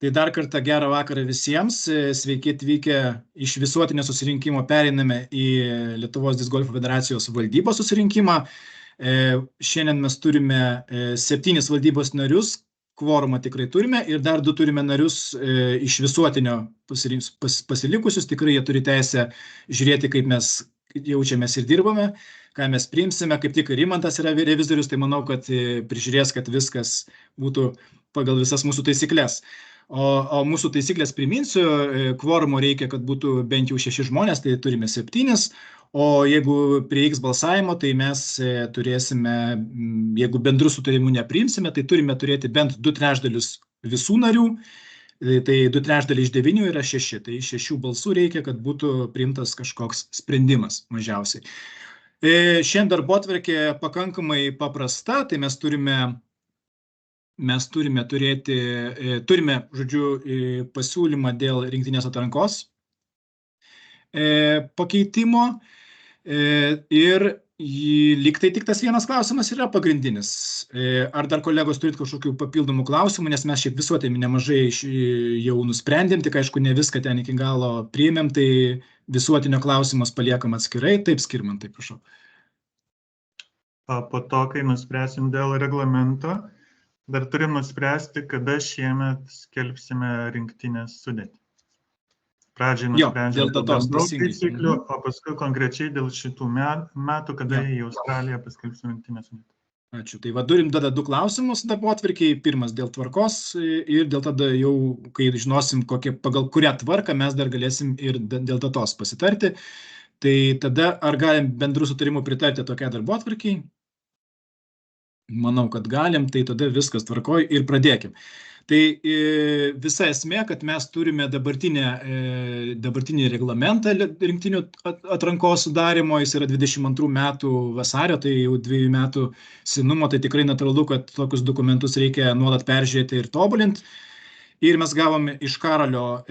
Tai dar kartą gerą vakarą visiems. Sveiki atvykę iš visuotinio susirinkimo. Pereiname į Lietuvos discgolfo federacijos valdybos susirinkimą. Šiandien mes turime 7 valdybos narius, kvorumą tikrai turime, ir dar 2 turime narius iš visuotinio pasilikusius. Tikrai jie turi teisę žiūrėti, kaip mes jaučiamės ir dirbame, ką mes priimsime. Kaip tik Rimantas yra revizorius, tai manau, kad prižiūrės, kad viskas būtų pagal visas mūsų taisyklės. O mūsų taisyklės priminsiu, kvorumo reikia, kad būtų bent jau 6 žmonės, tai turime 7, o jeigu prireiks balsavimo, tai mes turėsime, jeigu bendrų sutarimų nepriimsime, tai turime turėti bent 2/3 visų narių, tai 2/3 iš 9 yra 6, tai 6 balsų reikia, kad būtų priimtas kažkoks sprendimas mažiausiai. Šiandien darbotvarkė pakankamai paprasta, tai mes turime žodžiu, pasiūlymą dėl rinktinės atrankos pakeitimo ir lyg tai tik tas vienas klausimas yra pagrindinis. Ar dar kolegos turit kažkokių papildomų klausimų, nes mes šiaip visuotinai nemažai jau nusprendėm, tik aišku ne viską ten iki galo priėmėm, tai visuotinio klausimas paliekam atskirai. Taip, Skirmantai, prašau. Po to, kai nuspręsim dėl reglamento, dar turim nuspręsti, kada šiemet skelbsime rinktinės sudėtį. Pradžiai nusprendžiam dėl bendrų taisyklių, o paskui konkrečiai dėl šitų metų, kada į Australiją paskelbsim rinktinės sudėtį. Ačiū. Tai turim tada 2 klausimus darbotvarkėj. Pirmas dėl tvarkos ir dėl tada jau, kai žinosim, pagal kurią tvarką mes dar galėsim ir dėl datos pasitarti. Tai tada ar galim bendrų sutarimų pritarti tokiai darbotvarkei? Manau, kad galim, tai tada viskas tvarkoj ir pradėkim. Tai visa esmė, kad mes turime dabartinį reglamentą rinktinių atrankos sudarimo, jis yra 22 metų vasario, tai jau 2 metų senumo, tai tikrai natūralu, kad tokius dokumentus reikia nuolat peržiūrėti ir tobulinti. Ir mes gavome iš Karolio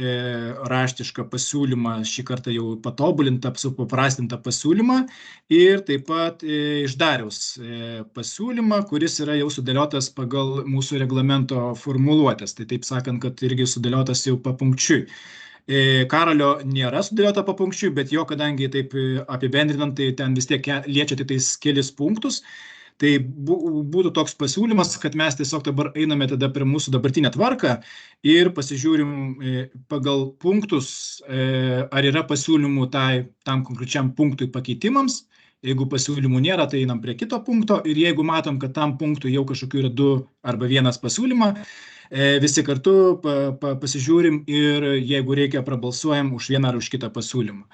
raštišką pasiūlymą, šį kartą jau patobulintą, supaprastintą pasiūlymą, ir taip pat iš Dariaus pasiūlymą, kuris yra jau sudėliotas pagal mūsų reglamento formuluotės. Tai taip sakant, kad irgi sudėliotas jau papunkčiui. Karolio nėra sudėliota papunkčiui, bet jo, kadangi taip apibendrinant, tai ten vis tiek liečia tik tais kelis punktus. Tai būtų toks pasiūlymas, kad mes tiesiog dabar einame tada prie mūsų dabartinę tvarką ir pasižiūrim pagal punktus, ar yra pasiūlymų tam konkrečiam punktui pakeitimams. Jeigu pasiūlymų nėra, tai einam prie kito punkto, ir jeigu matom, kad tam punktui jau kažkokių yra 2 arba 1 pasiūlymą, visi kartu pasižiūrim ir jeigu reikia, prabalsuojam už vieną ar už kitą pasiūlymą.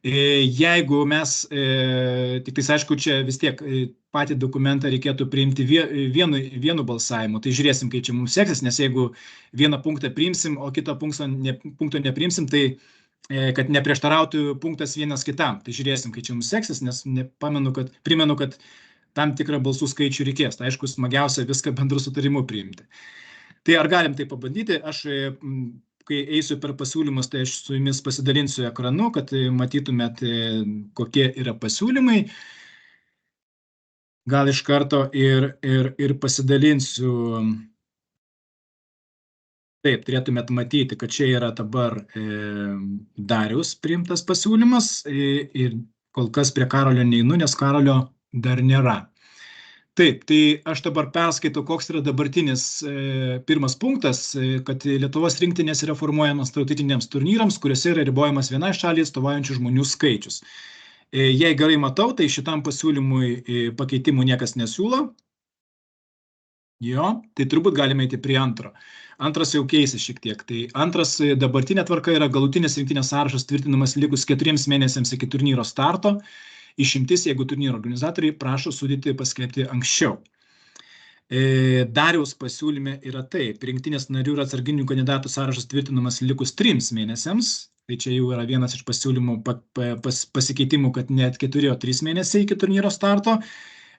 Jeigu mes, tik tais aišku, čia vis tiek patį dokumentą reikėtų priimti vienu balsavimu, tai žiūrėsim, kaip čia mums seksis, nes jeigu vieną punktą priimsim, o kitą punkto nepriimsim, tai kad neprieštarautų punktas vienas kitam, tai žiūrėsim, kaip čia mums seksis, nes primenu, kad tam tikrą balsų skaičių reikės, tai aišku, smagiausia viską bendru sutarimu priimti. Tai ar galim tai pabandyti? Aš kai eisiu per pasiūlymus, tai aš su jumis pasidalinsiu ekranu, kad matytumėt, kokie yra pasiūlymai. Gal iš karto ir pasidalinsiu. Taip, turėtumėt matyti, kad čia yra dabar Dariaus priimtas pasiūlymas, ir kol kas prie Karolio neinu, nes Karolio dar nėra. Taip, tai aš dabar perskaitau, koks yra dabartinis pirmas punktas, kad Lietuvos rinktinės yra formuojamas tarptautiniams turnyrams, kuriuose yra ribojamas vienai šaliai atstovaujančių žmonių skaičius. Jei gerai matau, tai šitam pasiūlymui pakeitimų niekas nesiūlo. Jo, tai turbūt galime eiti prie antro. Antras jau keisis šiek tiek. Tai antras, dabartinė tvarka yra galutinis rinktinės sąrašas tvirtinamas likus 4 mėnesiams iki turnyro starto. Išimtis, jeigu turnyro organizatoriai prašo sudėtį paskelbti anksčiau. Dariaus pasiūlyme yra taip, rinktinės narių ir atsarginių kandidatų sąrašas tvirtinamas likus 3 mėnesiams, tai čia jau yra vienas iš pasiūlymų pasikeitimų, kad net 4, o 3 mėnesiai iki turnyro starto.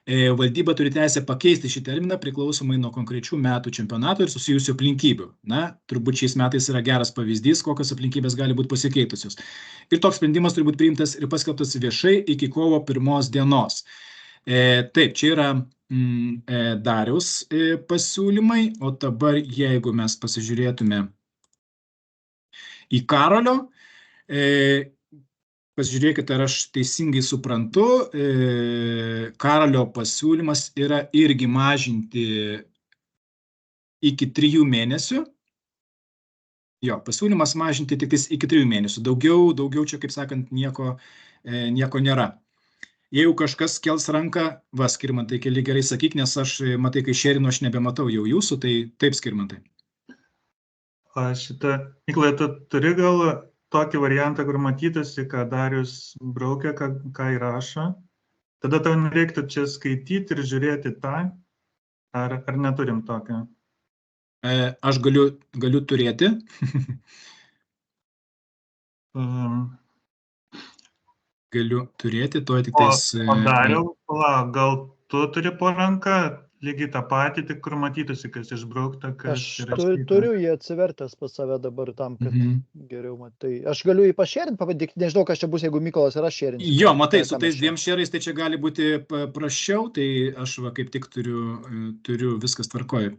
Valdyba turi teisę pakeisti šį terminą priklausomai nuo konkrečių metų čempionato ir susijusių aplinkybių. Na, turbūt šiais metais yra geras pavyzdys, kokios aplinkybės gali būti pasikeitusios. Ir toks sprendimas turi būti priimtas ir paskelbtas viešai iki kovo 1 dienos. Taip, čia yra Dariaus pasiūlymai, o dabar jeigu mes pasižiūrėtume į Karolio. Pasižiūrėkite, ar aš teisingai suprantu, Karolio pasiūlymas yra irgi mažinti iki 3 mėnesių. Jo, pasiūlymas mažinti tik iki 3 mėnesių. Daugiau čia, kaip sakant, nieko nėra. Jeigu kažkas kels ranką, Skirmantai, keli gerai sakyk, nes aš, matai, kai šerinu, aš nebematau jau jūsų, tai taip, Skirmantai. Nikolai, tu turi gal tokį variantą, kur matytųsi, ką Darius braukia, ką įrašo. Tada tau nereiktų čia skaityti ir žiūrėti tą, ar neturim tokio? Aš galiu turėti. Galiu turėti, to tik tais... O Dariau, gal tu turi po ranką lygiai tą patį, tik kur matytųsi, kas išbraukta, kas įrašyta. Aš turiu jį atsivertęs pas save dabar tam, kad geriau matai. Aš galiu jį pašėrinti, pabandyti, nežinau, kas čia bus, jeigu Mykolas ir aš šėrinsiu. Jo, matai, su tais 2 šėrais tai čia gali būti prašiau, tai aš kaip tik turiu viskas tvarkoj,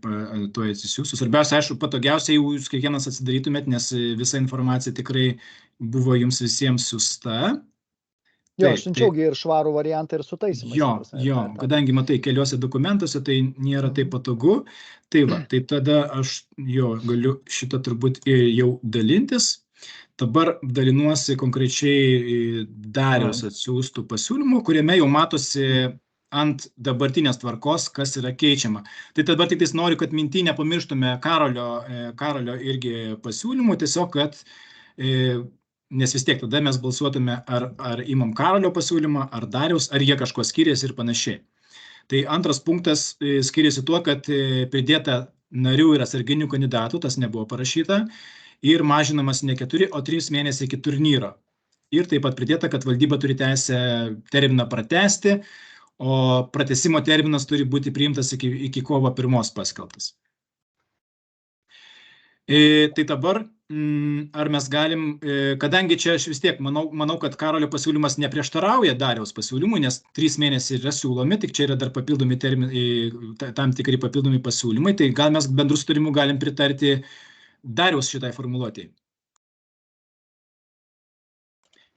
to atsisiųsiu. Svarbiausia, aišku, patogiausia, jeigu jūs kiekvienas atsidarytumėt, nes visa informacija tikrai buvo jums visiems siųsta. Jo, aš siunčiaugi ir švarų variantą ir sutaisymą. Jo, kadangi matai keliuose dokumentuose, tai nėra taip patogu. Tai tada aš galiu šitą turbūt jau dalintis. Dabar dalinuosi konkrečiai Dariaus atsiųstų pasiūlymų, kuriame jau matosi ant dabartinės tvarkos, kas yra keičiama. Tai dabar tik noriu, kad minty nepamirštume Karolio irgi pasiūlymų, tiesiog, kad nes vis tiek tada mes balsuotume, ar imam Karolio pasiūlymą, ar Dariaus, ar jie kažko skiriasi ir panašiai. Tai antras punktas skiriasi tuo, kad pridėta narių ir atsarginių kandidatų, tas nebuvo parašyta, ir mažinamas ne 4, o 3 mėnesiai iki turnyro. Ir taip pat pridėta, kad valdyba turi teisę terminą pratęsti, o pratęsimo terminas turi būti priimtas iki kovo 1 paskelbtas. Tai dabar, ar mes galim, kadangi čia aš vis tiek manau, kad Karolio pasiūlymas neprieštarauja Dariaus pasiūlymui, nes 3 mėnesiai yra siūlomi, tik čia yra dar papildomi tam tikri papildomi pasiūlymai, tai gal mes bendrų sutarimų galim pritarti Dariaus šitai formuluotėjai.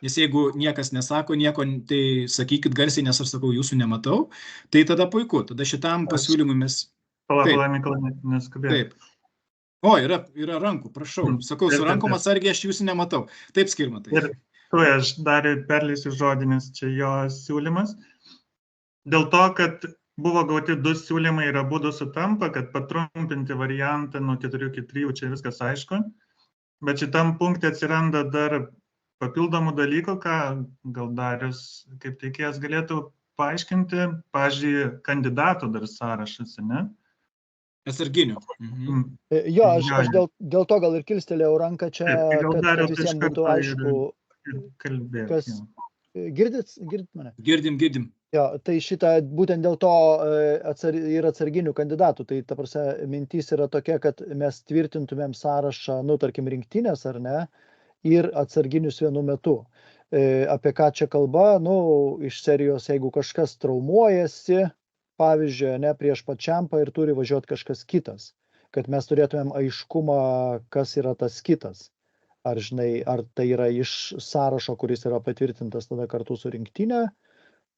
Nes jeigu niekas nesako nieko, tai sakykit garsiai, nes aš sakau, jūsų nematau, tai tada puiku, tada šitam pasiūlymui mes... Pala, Mykolai, neskubėk. Taip. O, yra rankų, prašau. Sakau, su rankom atsargiai aš jūsų nematau. Taip, Skirmantai. Ir aš dar perleisiu žodį, nes čia jo siūlymas. Dėl to, kad buvo gauti 2 siūlymai ir abudu sutampa, kad patrumpinti variantą nuo 4 iki 3, čia viskas aišku. Bet šitam punkte atsiranda dar papildomų dalykų, ką gal Darius kaip teikėjas galėtų paaiškinti. Pavyzdžiui, kandidatų dar sąrašas, ne? Atsarginių. Jo, aš dėl to gal ir kilstelėjau ranką čia, kad visiems būtų aišku, kas... Girdit mane? Girdim. Jo, tai šitą būtent dėl to ir atsarginių kandidatų. Tai ta prasme, mintys yra tokia, kad mes tvirtintumėm sąrašą, tarkim, rinktinės ar ne, ir atsarginius vienu metu. Apie ką čia kalba, iš serijos, jeigu kažkas traumuojasi, pavyzdžiui, prieš pačiampą ir turi važiuoti kažkas kitas, kad mes turėtumėm aiškumą, kas yra tas kitas. Ar tai yra iš sąrašo, kuris yra patvirtintas tada kartu su rinktinė,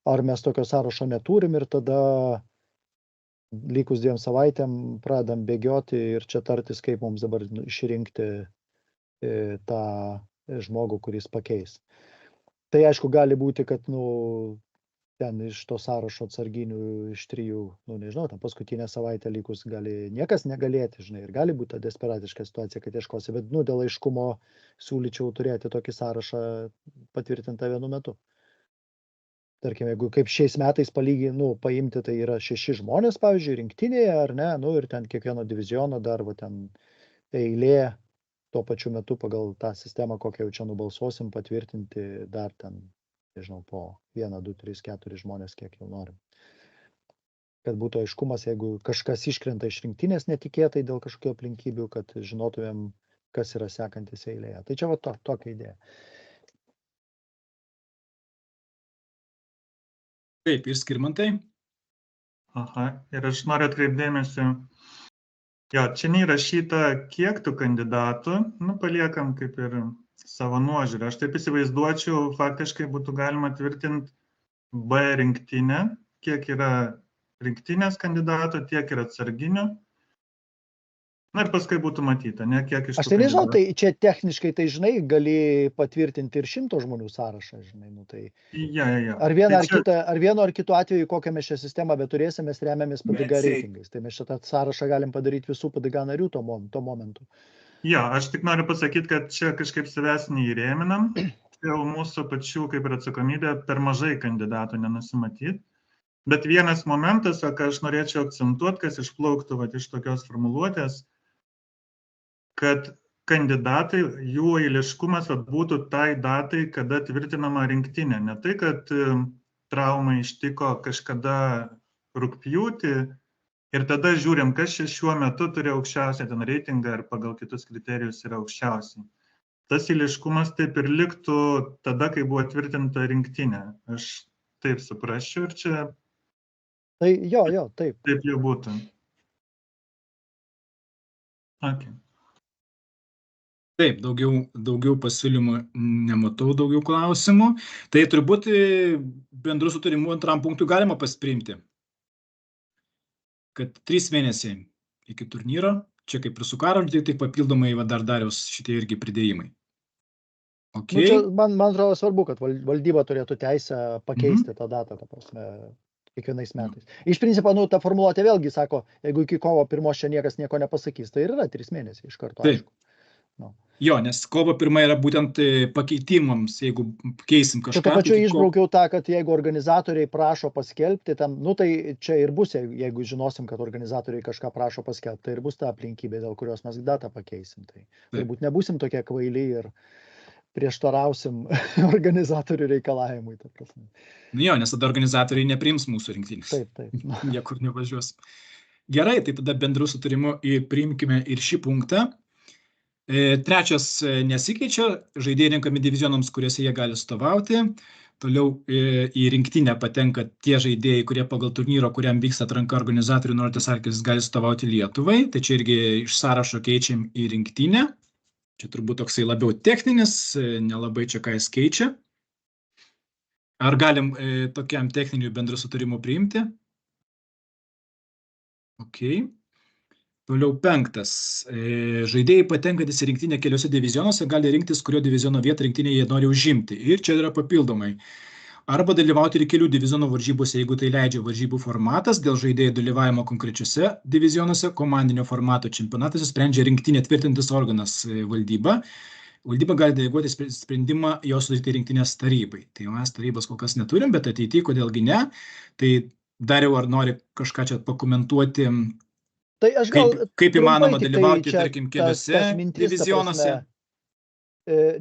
ar mes tokio sąrašo neturim ir tada likus 2 savaitėm pradam bėgioti ir čia tartis, kaip mums dabar išrinkti tą žmogų, kuris pakeis. Tai aišku, gali būti, kad, ten iš to sąrašo atsarginių iš 3, nežinau, ten paskutinę savaitę likus gali niekas negalėti, ir gali būti ta desperatiška situacija, kad ieškosi, bet, dėl aiškumo siūlyčiau turėti tokį sąrašą patvirtintą vienu metu. Tarkim, jeigu kaip šiais metais paimti, tai yra 6 žmonės, pavyzdžiui, rinktinėje, ar ne, ir ten kiekvieno diviziono dar, ten eilė tuo pačiu metu pagal tą sistemą, kokią jau čia nubalsuosim, patvirtinti dar ten, nežinau, po 1, 2, 3, 4 žmonės, kiek jau norim. Kad būtų aiškumas, jeigu kažkas iškrenta iš rinktinės netikėtai dėl kažkokių aplinkybių, kad žinotumėm, kas yra sekantis eilėje. Tai čia tokia idėja. Taip, ir Skirmantai? Aha, ir aš noriu atkreipdėmėsi, Jo, čia neįrašyta, kiek tų kandidatų, paliekam kaip ir savo nuožiūrę. Aš taip įsivaizduočiau, faktiškai būtų galima tvirtinti B rinktinę, kiek yra rinktinės kandidatų, tiek ir atsarginių. Na ir paskui būtų matyta, ne kiek iš tų Aš tai nežinau, kandidatų. tai čia techniškai, tai žinai, gali patvirtinti ir 100 žmonių sąrašą, žinai, nu tai. Ja. Ar vienu Tai ar vienu ar kitu atveju, kokią mes šią sistemą beturėsime, mes remiamės PDG reitingais. Tai mes šitą sąrašą galim padaryti visų PDG narių tuo momentu. Ja, aš tik noriu pasakyti, kad čia kažkaip savęs neįrėminam. Jau mūsų pačių kaip ir atsakomybė per mažai kandidatų nenusimatyti. Bet vienas momentas, ką aš norėčiau akcentuoti, kas išplauktų iš tokios formuluotės, kad kandidatai, jų eiliškumas būtų tai datai, kada tvirtinama rinktinė. Ne tai, kad trauma ištiko kažkada rugpjūtį ir tada žiūrim, kas šiuo metu turi aukščiausią ten reitingą ir pagal kitus kriterijus yra aukščiausiai. Tas eiliškumas taip ir liktų tada, kai buvo tvirtinta rinktinė. Aš taip suprasčiau ir čia... Tai jo, taip. Taip jau būtų. Okay. Taip, daugiau pasiūlymų nematau, daugiau klausimų. Tai turbūt bendrų sutarimų antram punktui galima paspriimti, kad 3 mėnesiai iki turnyro, čia kaip ir su Karoliu, tai papildomai dar Dariaus šitie irgi pridėjimai. Okay. Nu, čia, man atrodo svarbu, kad valdyba turėtų teisę pakeisti tą datą, ta prasme, kiekvienais metais. Iš principo, ta formuluotė vėlgi sako, jeigu iki kovo 1 čia niekas nieko nepasakys, tai ir yra 3 mėnesiai iš karto, aišku. Jo, nes kovo 1 yra būtent pakeitimams, jeigu keisim kažką. Tuo pačiu išbraukiau tą, kad jeigu organizatoriai prašo paskelbti, tai čia ir bus, jeigu žinosim, kad organizatoriai kažką prašo paskelbti, tai ir bus ta aplinkybė, dėl kurios mes datą pakeisim. Tai turbūt nebūsim tokie kvaili ir prieštarausim organizatorių reikalavimui. Jo, nes tada organizatoriai nepriims mūsų rinktinės. Taip. Niekur nevažiuos. Gerai, tai tada bendrų sutarimu priimkime ir šį punktą. Trečias nesikeičia, žaidėjai renkami divizionams, kuriuose jie gali atstovauti. Toliau į rinktinę patenka tie žaidėjai, kurie pagal turnyro, kuriam vyksta atranka organizatorių Noretas Arkis, gali atstovauti Lietuvai. Tai čia irgi iš sąrašo keičiam į rinktinę. Čia turbūt toksai labiau techninis, nelabai čia ką jis keičia. Ar galim tokiam techniniu bendru sutarimu priimti? Okay. Toliau 5. Žaidėjai patenkantys į rinktinę keliose divizionuose gali rinktis, kurio diviziono vietą rinktinėje jie nori užimti. Ir čia yra papildomai. Arba dalyvauti ir kelių divizionų varžybose, jeigu tai leidžia varžybų formatas, dėl žaidėjų dalyvavimo konkrečiose divizionuose, komandinio formato čempionatas sprendžia rinktinė tvirtintis organas valdyba. Valdyba gali deleguoti sprendimą jos sudaryti rinktinės tarybai. Tai mes tarybos kol kas neturim, bet ateityje, kodėlgi ne. Tai Dariau, ar nori kažką čia pakomentuoti? Tai aš gal kaip įmanoma dalyvauti, tarkim, keliose divizionuose?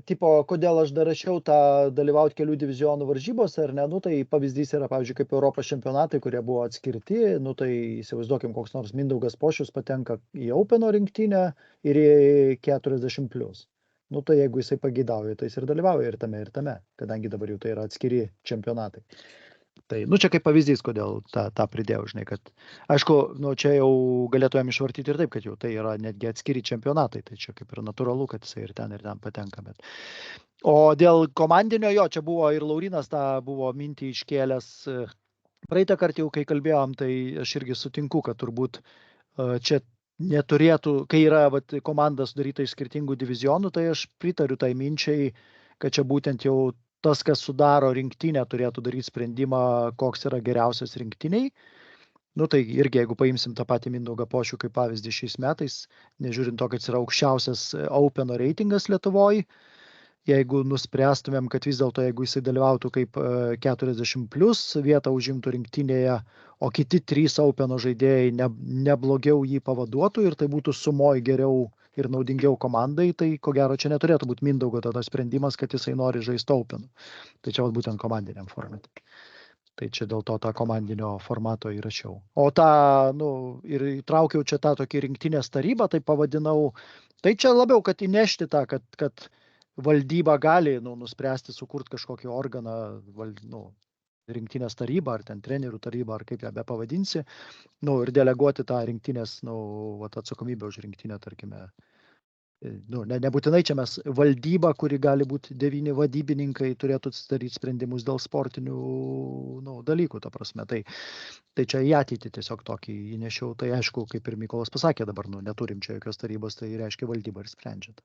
Tipo, kodėl aš dar rašiau tą dalyvauti kelių divizionų varžybose, ar ne? Tai pavyzdys yra, pavyzdžiui, kaip Europos čempionatai, kurie buvo atskirti. Tai įsivaizduokim, koks nors Mindaugas Pošius patenka į Openo rinktinę ir į 40+. Tai jeigu jisai pageidauja, tai jis ir dalyvauja ir tame, kadangi dabar jau tai yra atskiri čempionatai. Tai, čia kaip pavyzdys, kodėl tą pridėjau, žinai, kad, aišku, čia jau galėtumėm išvartyti ir taip, kad jau tai yra netgi atskiri čempionatai, tai čia kaip ir natūralu, kad jisai ir ten patenka. Bet. O dėl komandinio, čia buvo ir Laurinas tą buvo mintį iškėlęs praeitą kartą jau, kai kalbėjom, tai aš irgi sutinku, kad turbūt čia neturėtų, kai yra komanda sudaryta iš skirtingų divizionų, tai aš pritariu tai minčiai, kad čia būtent jau tas, kas sudaro rinktinę, turėtų daryti sprendimą, koks yra geriausias rinktiniai. Tai irgi, jeigu paimsim tą patį Mindaugą Pošių kaip pavyzdį šiais metais, nežiūrint to, kad jis yra aukščiausias Openo reitingas Lietuvoje, jeigu nuspręstumėm, kad vis dėlto, jeigu jisai dalyvautų kaip 40+, vietą užimtų rinktinėje, o kiti 3 Openo žaidėjai neblogiau jį pavaduotų ir tai būtų sumoj geriau ir naudingiau komandai, tai ko gero čia neturėtų būti Mindaugo tada sprendimas, kad jisai nori žaisti Openu. Tai čia būtent komandiniam formate. Tai čia dėl to tą komandinio formato įrašiau. O ir įtraukiau čia tą tokį rinktinės tarybą, tai pavadinau, tai čia labiau, kad įnešti tą, kad valdyba gali nuspręsti sukurti kažkokį organą, rinktinės tarybą, ar ten trenerių tarybą, ar kaip ją be pavadinsi, ir deleguoti tą rinktinės, atsakomybę už rinktinę, tarkime. Nebūtinai čia mes valdyba, kuri gali būti 9 vadybininkai, turėtų daryti sprendimus dėl sportinių dalykų, ta prasme. Tai čia į ateitį tiesiog tokį įnešiau. Tai aišku, kaip ir Mykolas pasakė dabar, neturim čia jokios tarybos, tai reiškia valdyba ir sprendžia.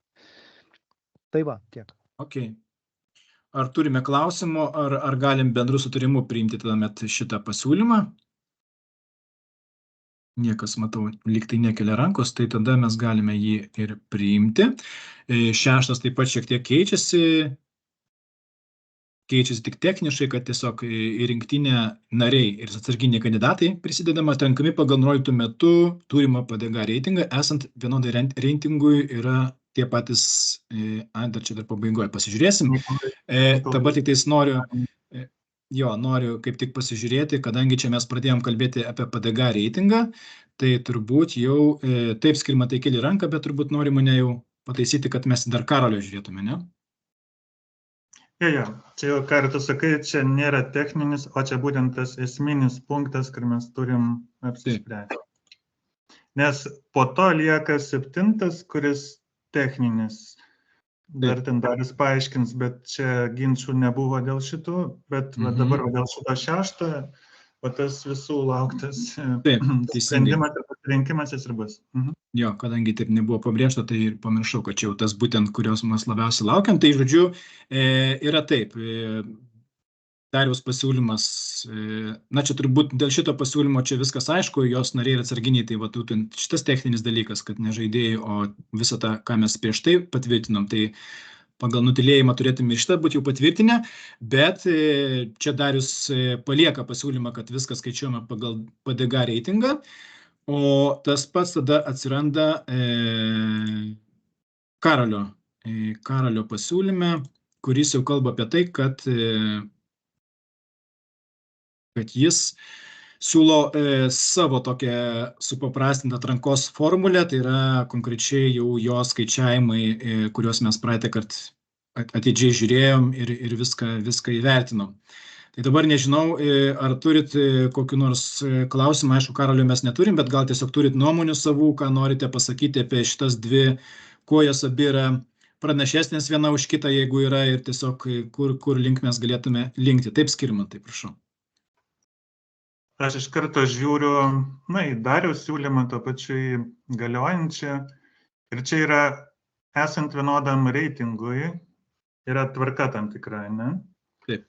Tai va, tiek. Ok. Ar turime klausimų, ar galim bendru sutarimu priimti tuomet šitą pasiūlymą? Niekas, matau, lyg tai nekelia rankos, tai tada mes galime jį ir priimti. 6 taip pat šiek tiek keičiasi tik techniškai, kad tiesiog į rinktinę nariai ir atsarginiai kandidatai prisidedama atrenkami pagal nurodytų metu turimą PDG reitingą, esant vienodai reitingui yra tie patys, dar čia dar pabaigoje pasižiūrėsim. Dabar tik tais noriu kaip tik pasižiūrėti, kadangi čia mes pradėjom kalbėti apie PDG reitingą, tai turbūt jau, taip Skirmantai keli ranką, bet turbūt nori mane jau pataisyti, kad mes dar Karolio žiūrėtume, ne? Jo, čia jau kartu sakai, čia nėra techninis, o čia būtent tas esminis punktas, kur mes turim apsispręsti. Nes po to lieka 7, kuris techninis. Dar ten Darius paaiškins, bet čia ginčių nebuvo dėl šitų, bet dabar dėl šito 6, tas visų lauktas sprendimas ir pasirinkimas jis ir bus. Jo, kadangi taip nebuvo pabrėžta, tai ir pamiršau, kad čia jau tas būtent, kurios mes labiausiai laukiam, tai žodžiu, yra taip. Dariaus pasiūlymas, čia turbūt dėl šito pasiūlymo čia viskas aišku, jos nariai ir atsarginiai, tai šitas techninis dalykas, kad ne žaidėjai, o visą tą, ką mes prieš tai patvirtinom, tai pagal nutilėjimą turėtume šitą būti jau patvirtinę, bet čia Darius palieka pasiūlymą, kad viskas skaičiuojama pagal PDG reitingą, o tas pats tada atsiranda Karolio pasiūlyme, kuris jau kalba apie tai, kad jis siūlo savo tokią supaprastintą atrankos formulę, tai yra konkrečiai jau jo skaičiavimai, kuriuos mes praeitą kartą atidžiai žiūrėjom ir viską įvertinom. Tai dabar nežinau, ar turit kokiu nors klausimą, aišku, Karolio mes neturim, bet gal tiesiog turit nuomonių savų, ką norite pasakyti apie šitas dvi, kuo jos abi yra pranašesnės viena už kitą, jeigu yra, ir tiesiog kur link mes galėtume linkti. Taip, Skirmantai, prašau. Aš iš karto žiūriu, į Dariaus siūlymą to pačiai galiojančią. Ir čia yra, esant vienodam reitingui, yra tvarka tam tikra, ne? Taip.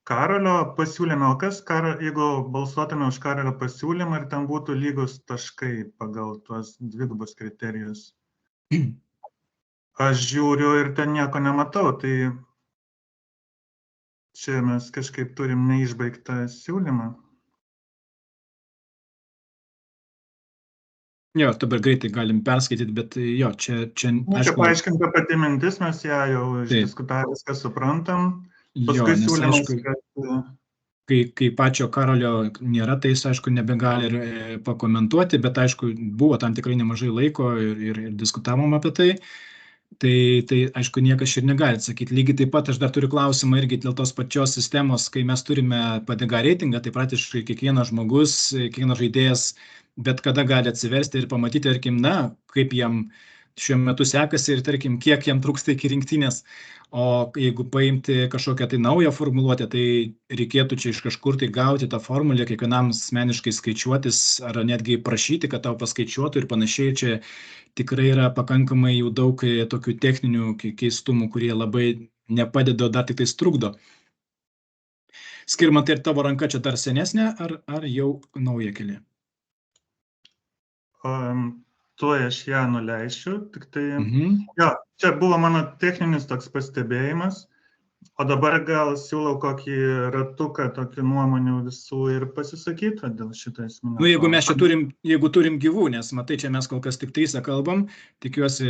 Karolio pasiūlyme, o kas, jeigu balsuotume už Karolio pasiūlymą ir ten būtų lygus taškai pagal tuos dvigubus kriterijus? Aš žiūriu ir ten nieko nematau, tai čia mes kažkaip turim neišbaigtą siūlymą. Jo, dabar greitai galim perskaityti, bet jo, čia aišku. Čia paaiškinta pati mintis, mes ją jau išdiskutavę viską suprantam. Paskui siūlymas, kad... Kai pačio Karolio nėra, tai jis, aišku, nebegali ir pakomentuoti, bet, aišku, buvo tam tikrai nemažai laiko ir diskutavom apie tai. Tai, aišku, niekas ir negali atsakyti. Lygiai taip pat aš dar turiu klausimą irgi dėl tos pačios sistemos, kai mes turime PDG reitingą, tai praktiškai kiekvienas žmogus, kiekvienas žaidėjas bet kada gali atsiversti ir pamatyti, tarkim, kaip jam šiuo metu sekasi ir, tarkim, kiek jam trūksta iki rinktinės. O jeigu paimti kažkokią tai naują formuluotę, tai reikėtų čia iš kažkur tai gauti tą formulę, kiekvienam asmeniškai skaičiuotis ar netgi prašyti, kad tau paskaičiuotų ir panašiai. Čia tikrai yra pakankamai jau daug tokių techninių keistumų, kurie labai nepadeda, dar tik tai trukdo. Skirmantai, ir tavo ranka čia dar senesnė, ar jau nauja keli? Tuoj aš ją nuleisiu, tik tai... Jo, čia buvo mano techninis toks pastebėjimas, o dabar gal siūlau kokį ratuką, tokių nuomonių visų ir pasisakyti dėl šito esminio. Jeigu mes čia turim gyvų, nes matai, čia mes kol kas tik 3 kalbam, tikiuosi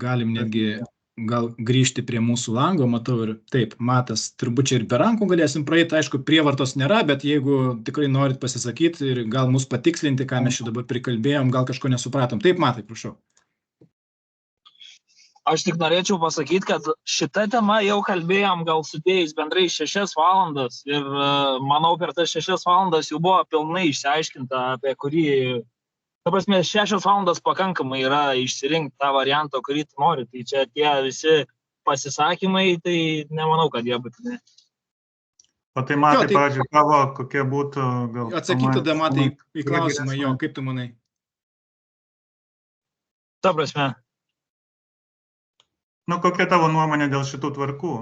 galim netgi gal grįžti prie mūsų lango, matau ir taip, Matas, turbūt čia ir be rankų galėsim praeiti, aišku, prievartos nėra, bet jeigu tikrai norit pasisakyti ir gal mus patikslinti, ką mes čia dabar prikalbėjom, gal kažko nesupratom. Taip, Matai, prašau. Aš tik norėčiau pasakyti, kad šitą temą jau kalbėjom gal sudėjus bendrai 6 valandas ir manau per tas 6 valandas jau buvo pilnai išsiaiškinta, apie kurį, ta prasme, 6 valandas pakankamai yra išsirinkti tą variantą, kurį tu nori. Tai čia tie visi pasisakymai, tai nemanau, kad jie būtini. O tai Matai, pavyzdžiui, tavo kokie būtų gal... Atsakyk tada, Matai, į klausimą, jo, kaip tu manai? Ta prasme. Nu, kokia tavo nuomonė dėl šitų tvarkų?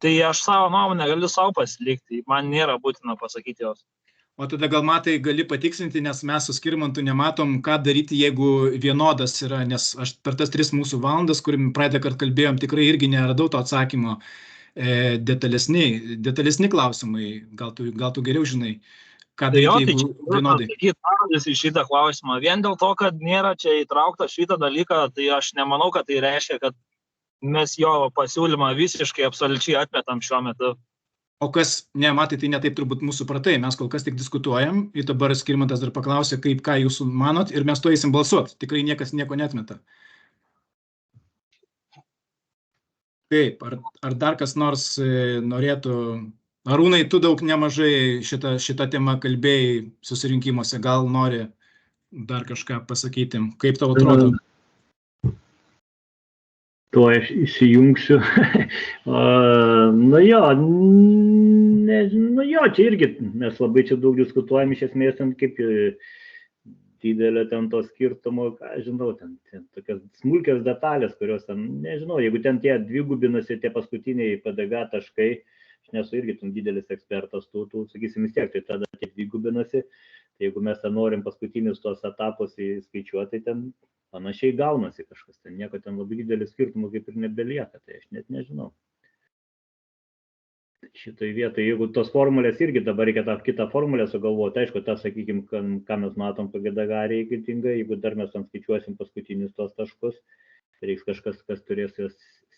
Tai aš savo nuomonę galiu savo pasilikti, man nėra būtina pasakyti jos. O tada gal Matai gali patiksinti, nes mes su Skirmantu nematom, ką daryti, jeigu vienodas yra, nes aš per tas 3 mūsų valandas, kurį praeitą kartą kalbėjom, tikrai irgi neradau to atsakymo. Detalesni klausimai, gal tu geriau žinai, ką daryti, jeigu vienodai. Į šitą klausimą. Vien dėl to, kad nėra čia įtraukta šitą dalyką, tai aš nemanau, kad tai reiškia, kad mes jo pasiūlymą visiškai absoliučiai atmetam šiuo metu. O kas, ne, Matai, tai ne taip turbūt mūsų pratai, mes kol kas tik diskutuojam ir dabar Skirmantas dar paklausė, ką jūsų manot ir mes to eisim balsuoti. Tikrai niekas nieko netmeta. Kaip, ar dar kas nors norėtų... Arūnai, tu daug nemažai šitą temą kalbėjai susirinkimuose, gal nori dar kažką pasakyti, kaip tau atrodo? Tuo aš įsijungsiu. Nu jo, čia irgi mes labai čia daug diskutuojam, iš esmės ten kaip didelė ten to skirtumo, ką žinau, ten tokios smulkios detalės, kurios ten, nežinau, jeigu ten tie dvigubinasi tie paskutiniai PDG taškai, aš nesu irgi ten didelis ekspertas, tu sakysim vis tiek, tai tada tiek dvigubinasi, tai jeigu mes ten norim paskutinius tos etapus įskaičiuoti, tai ten panašiai gaunasi kažkas, ten nieko ten labai didelis skirtumų kaip ir nebelieka, tai aš net nežinau. Šitoj vietoj, jeigu tos formulės irgi dabar reikia tą kitą formulę sugalvoti, aišku, tą, sakykim, ką mes matom PGDG reitingai, jeigu dar mes ten skaičiuosim paskutinius tos taškus, tai reiks kažkas, kas turės juos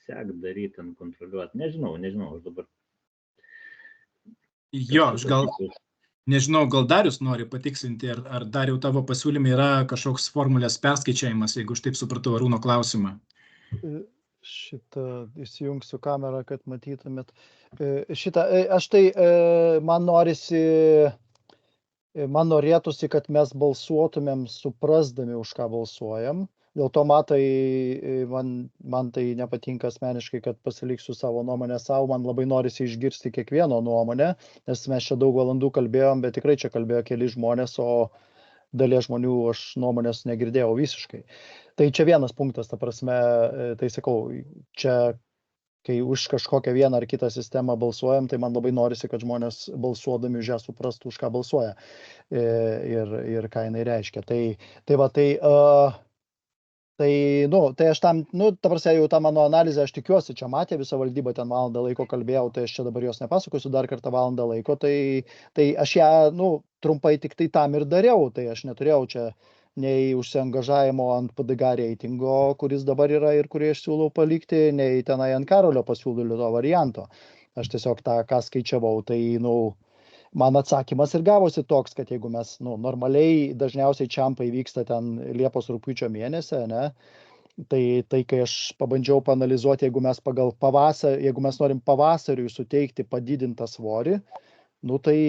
sekt, daryti, kontroliuoti, nežinau, aš dabar. Jo, aš gal, nežinau, gal Darius nori patiksinti, ar dar jau tavo pasiūlymai yra kažkoks formulės perskaičiavimas, jeigu aš taip supratau Arūno klausimą. Šitą įsijungsiu kamerą, kad matytumėt. Aš tai, man norėtųsi, kad mes balsuotumėm suprasdami, už ką balsuojam. Dėl to, Matai, man tai nepatinka asmeniškai, kad pasiliksiu savo nuomonę savo, man labai norisi išgirsti kiekvieno nuomonę, nes mes čia daug valandų kalbėjom, bet tikrai čia kalbėjo keli žmonės, o dalies žmonių aš nuomonės negirdėjau visiškai. Tai čia vienas punktas, ta prasme, tai sakau, čia, kai už kažkokią vieną ar kitą sistemą balsuojam, tai man labai norisi, kad žmonės balsuodami už ją suprastų, už ką balsuoja ir ką jinai reiškia. Tai aš tam, ta prasme, jau tą mano analizę, aš tikiuosi, čia matė visą valdybą, ten valandą laiko kalbėjau, tai aš čia dabar jos nepasakosiu, dar kartą valandą laiko, tai aš ją, trumpai tik tai tam ir dariau, tai aš neturėjau čia nei užsiangažavimo ant PDG reitingo, kuris dabar yra ir kurį aš siūlau palikti, nei tenai ant Karolio pasiūlyto varianto. Aš tiesiog tą, ką skaičiavau, tai, man atsakymas ir gavosi toks, kad jeigu mes, normaliai dažniausiai čiampai vyksta ten Liepos rugpjūčio mėnesį, ne, tai kai aš pabandžiau paanalizuoti, jeigu mes norim pavasariui suteikti padidintą svorį, tai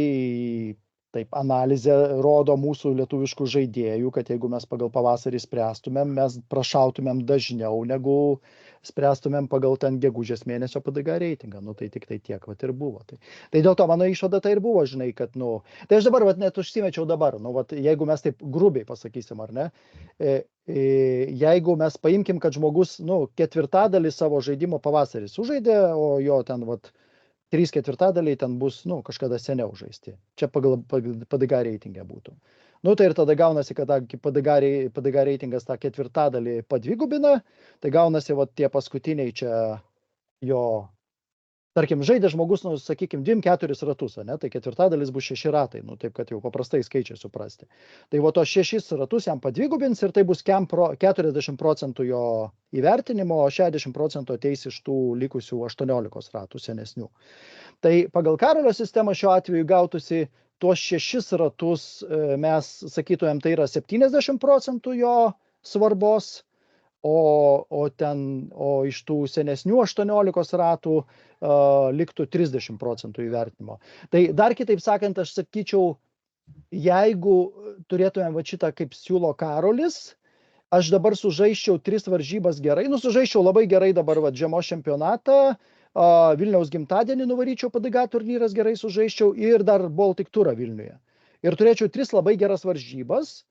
taip, analizė rodo mūsų lietuviškų žaidėjų, kad jeigu mes pagal pavasarį spręstumėm, mes prašautumėm dažniau, negu spręstumėm pagal ten gegužės mėnesio PDG reitingą. Tai tik tai tiek ir buvo. Tai dėl to mano išvada tai ir buvo, žinai, kad, tai aš dabar net užsimečiau dabar, jeigu mes taip grubiai pasakysim, ar ne, jeigu mes paimkim, kad žmogus, 1/4 savo žaidimo pavasarį sužaidė, o jo ten, 3/4 ten bus, kažkada seniau žaisti. Čia pagal PDG reitingą būtų. Tai ir tada gaunasi, kad PDG reitingas tą 1/4 padvigubina, tai gaunasi tie paskutiniai čia jo, tarkim, žaidė žmogus, sakykim, 2-4 ratus, ne, tai 1/4 bus 6 ratai, taip kad jau paprastai skaičiai suprasti. Tai tos 6 ratus jam padvigubins ir tai bus 40% jo įvertinimo, o 60% ateis iš tų likusių 18 ratų senesnių. Tai pagal Karolio sistemą šiuo atveju gautųsi tuos 6 ratus mes sakytumėm, tai yra 70% jo svarbos, o iš tų senesnių 18 ratų liktų 30% įvertinimo. Tai dar kitaip sakant, aš sakyčiau, jeigu turėtumėm va šitą, kaip siūlo Karolis, aš dabar sužaisčiau 3 varžybas gerai, sužaisčiau labai gerai dabar va žiemos čempionatą, Vilniaus gimtadienį nuvaryčiau PDG turnyras gerai sužaisčiau ir dar Baltic Tourą Vilniuje. Ir turėčiau 3 labai geras varžybas,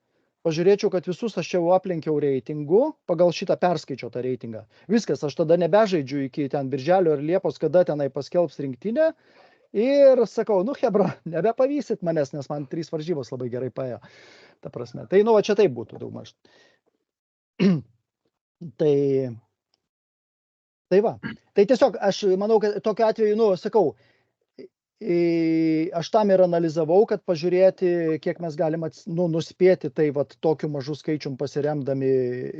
pažiūrėčiau, kad visus aš čia aplenkiau reitingu, pagal šitą perskaičiuotą reitingą. Viskas, aš tada nebežaidžiu iki ten birželio ir liepos, kada tenai paskelbs rinktinę. Ir sakau, hebra, nebepavysit manęs, nes man 3 varžybos labai gerai paėjo. Ta prasme. Tai va čia taip būtų daugmaž. Tai va. Tai tiesiog aš manau, kad tokiu atveju, sakau, aš tam ir analizavau, kad pažiūrėti, kiek mes galim nuspėti tai tokiu mažu skaičium pasiremdami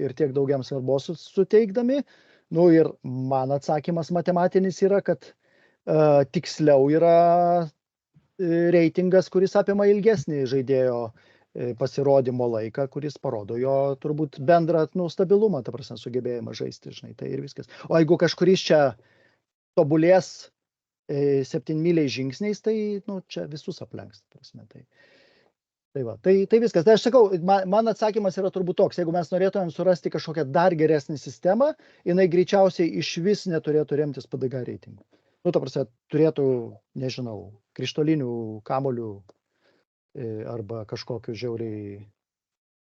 ir tiek daugiam svarbos suteikdami. Ir man atsakymas matematinis yra, kad tiksliau yra reitingas, kuris apima ilgesnį žaidėjo pasirodymo laiką, kuris parodo jo turbūt bendrą stabilumą, ta prasme, sugebėjimą žaisti, žinai, tai ir viskas. O jeigu kažkuris čia tobulės 7-myliais žingsniais, tai čia visus aplenks, ta prasme, tai viskas. Tai aš sakau, man atsakymas yra turbūt toks, jeigu mes norėtumėm surasti kažkokią dar geresnį sistemą, jinai greičiausiai iš vis neturėtų remtis PDG reitingu. Ta prasme, turėtų, nežinau, krištolinių kamolių arba kažkokiu žiauriai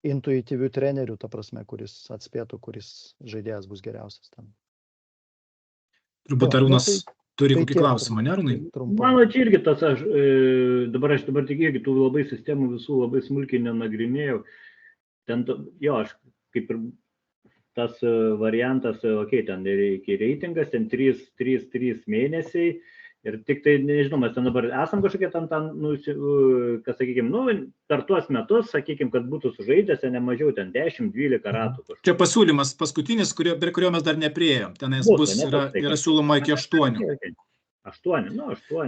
intuityvių trenerių, ta prasme, kuris atspėtų, kuris žaidėjas bus geriausias ten. Turbūt Arūnas turi kokį klausimą, ne, Arūnai? Mano čia irgi tas, dabar tik irgi tų labai sistemų visų labai smulkiai nenagrinėjau. Jo, aš kaip ir tas variantas, ten iki reitingas, ten 3 mėnesiai. Ir tik tai, nežinau, mes ten dabar esam kažkokie kas, sakykime, per tuos metus, sakykime, kad būtų sužaidęs ne mažiau ten 10-12 ratų. Čia pasiūlymas paskutinis, prie kurio mes dar nepriėjom. Tenais yra siūloma iki 8. 8.